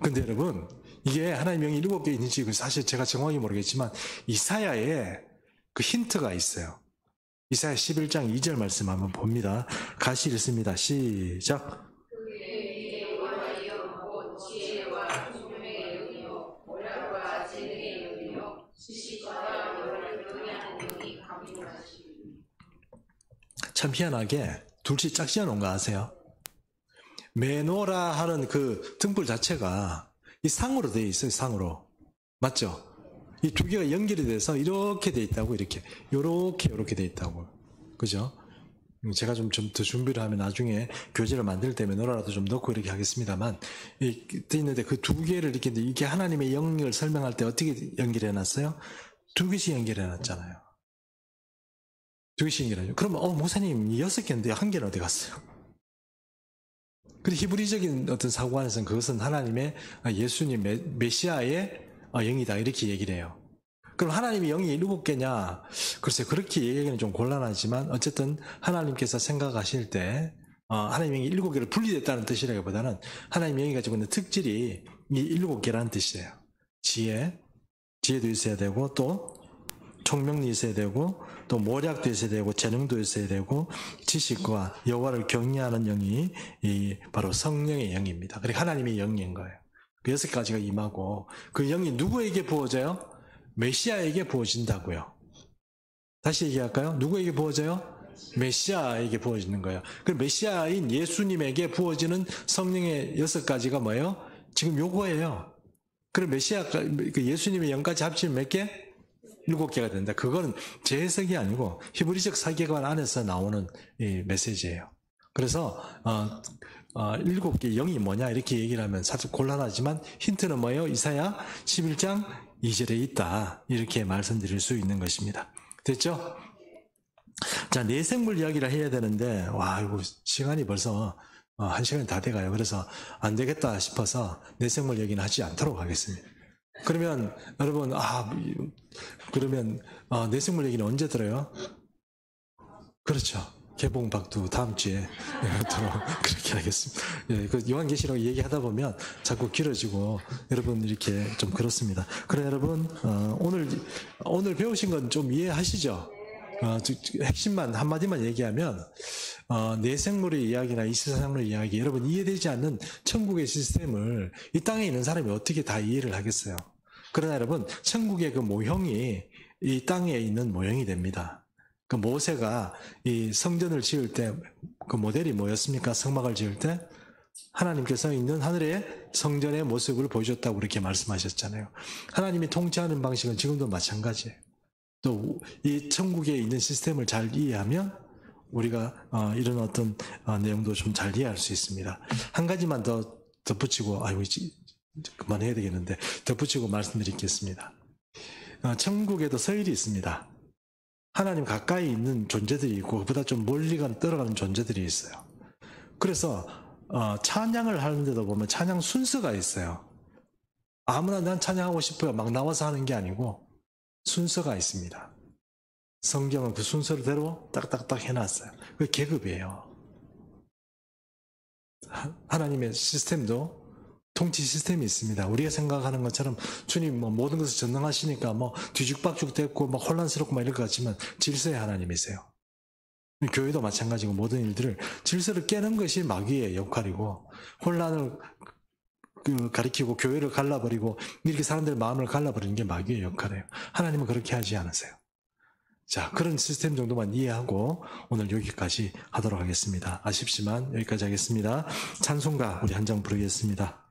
근데 여러분, 이게 하나님 영이 7개 있는지 사실 제가 정확히 모르겠지만 이사야에 그 힌트가 있어요. 이사야 11장 2절 말씀 한번 봅니다. 같이 읽습니다. 시작. 참 희한하게 둘이 짝지어 놓은 거 아세요? 메노라 하는 그 등불 자체가 이 상으로 되어 있어요. 상으로. 맞죠? 이 두 개가 연결이 돼서 이렇게 돼 있다고. 요렇게 돼 있다고. 그죠? 제가 좀 더 준비를 하면 나중에 교재를 만들 때 메노라라도 좀 넣고 이렇게 하겠습니다만 돼 있는데 그 두 개를 이게 하나님의 영을 설명할 때 어떻게 연결해 놨어요? 두 개씩 연결해 놨잖아요. 두 개씩 연결하죠. 그러면 목사님 6개인데 한 개는 어디 갔어요? 그리고 히브리적인 어떤 사고 안에서는 그것은 하나님의 예수님 메시아의 영이다 이렇게 얘기를 해요. 그럼 하나님의 영이 7개냐? 글쎄 그렇게 얘기하기는 좀 곤란하지만 어쨌든 하나님께서 생각하실 때 하나님의 영이 7개를 분리됐다는 뜻이라기보다는 하나님의 영이 가지고 있는 특질이 이 7개라는 뜻이에요. 지혜도 있어야 되고 또 총명도 있어야 되고 또 모략도 있어야 되고 재능도 있어야 되고 지식과 여호와를 경외하는 영이 바로 성령의 영입니다. 그러니까 하나님의 영인 거예요. 그 6가지가 임하고 그 영이 누구에게 부어져요? 메시아에게 부어진다고요. 다시 얘기할까요? 누구에게 부어져요? 메시아에게 부어지는 거예요. 그 메시아인 예수님에게 부어지는 성령의 6가지가 뭐예요? 지금 요거예요. 그럼 예수님의 영까지 합치면 몇 개? 7개가 된다. 그거는 제 해석이 아니고 히브리적 사계관 안에서 나오는 이 메시지예요. 그래서 7개 영이 뭐냐 이렇게 얘기를 하면 사실 곤란하지만 힌트는 뭐예요? 이사야 11장 2절에 있다. 이렇게 말씀드릴 수 있는 것입니다. 됐죠? 자, 내생물 이야기를 해야 되는데 이거 시간이 벌써 1시간이 다 돼가요. 그래서 안 되겠다 싶어서 내생물 얘기는 하지 않도록 하겠습니다. 그러면 여러분 그러면 내생물 얘기는 언제 들어요? 그렇죠. 개봉박두 다음 주에 그렇게 하겠습니다. 예, 그 요한계시록 얘기하다 보면 자꾸 길어지고 여러분 이렇게 좀 그렇습니다. 그래 여러분 오늘 배우신 건 좀 이해하시죠? 핵심만 한마디만 얘기하면 내생물의 이야기나 이 세상의 이야기 여러분 이해되지 않는 천국의 시스템을 이 땅에 있는 사람이 어떻게 다 이해를 하겠어요? 그러나 여러분 천국의 그 모형이 이 땅에 있는 모형이 됩니다. 그 모세가 이 성전을 지을 때 그 모델이 뭐였습니까? 성막을 지을 때 하나님께서 있는 하늘의 성전의 모습을 보여줬다고 그렇게 말씀하셨잖아요. 하나님이 통치하는 방식은 지금도 마찬가지예요. 또 이 천국에 있는 시스템을 잘 이해하면 우리가 이런 어떤 내용도 좀 잘 이해할 수 있습니다. 한 가지만 더 덧붙이고 그만해야 되겠는데 덧붙이고 말씀드리겠습니다. 천국에도 서일이 있습니다. 하나님 가까이 있는 존재들이 있고 그보다 좀 멀리 떨어가는 존재들이 있어요. 그래서 찬양을 하는데도 보면 찬양 순서가 있어요. 아무나 난 찬양하고 싶어요 막 나와서 하는 게 아니고 순서가 있습니다. 성경은 그 순서대로 딱딱딱 해놨어요. 그게 계급이에요. 하나님의 시스템도 통치 시스템이 있습니다. 우리가 생각하는 것처럼 주님 뭐 모든 것을 전능하시니까 뭐 뒤죽박죽 됐고 막 혼란스럽고 막 이럴 것 같지만 질서의 하나님이세요. 교회도 마찬가지고 모든 일들을 질서를 깨는 것이 마귀의 역할이고 혼란을 가리키고 교회를 갈라버리고 이렇게 사람들의 마음을 갈라버리는 게 마귀의 역할이에요. 하나님은 그렇게 하지 않으세요. 자, 그런 시스템 정도만 이해하고 오늘 여기까지 하도록 하겠습니다. 아쉽지만 여기까지 하겠습니다. 찬송가 우리 한 장 부르겠습니다.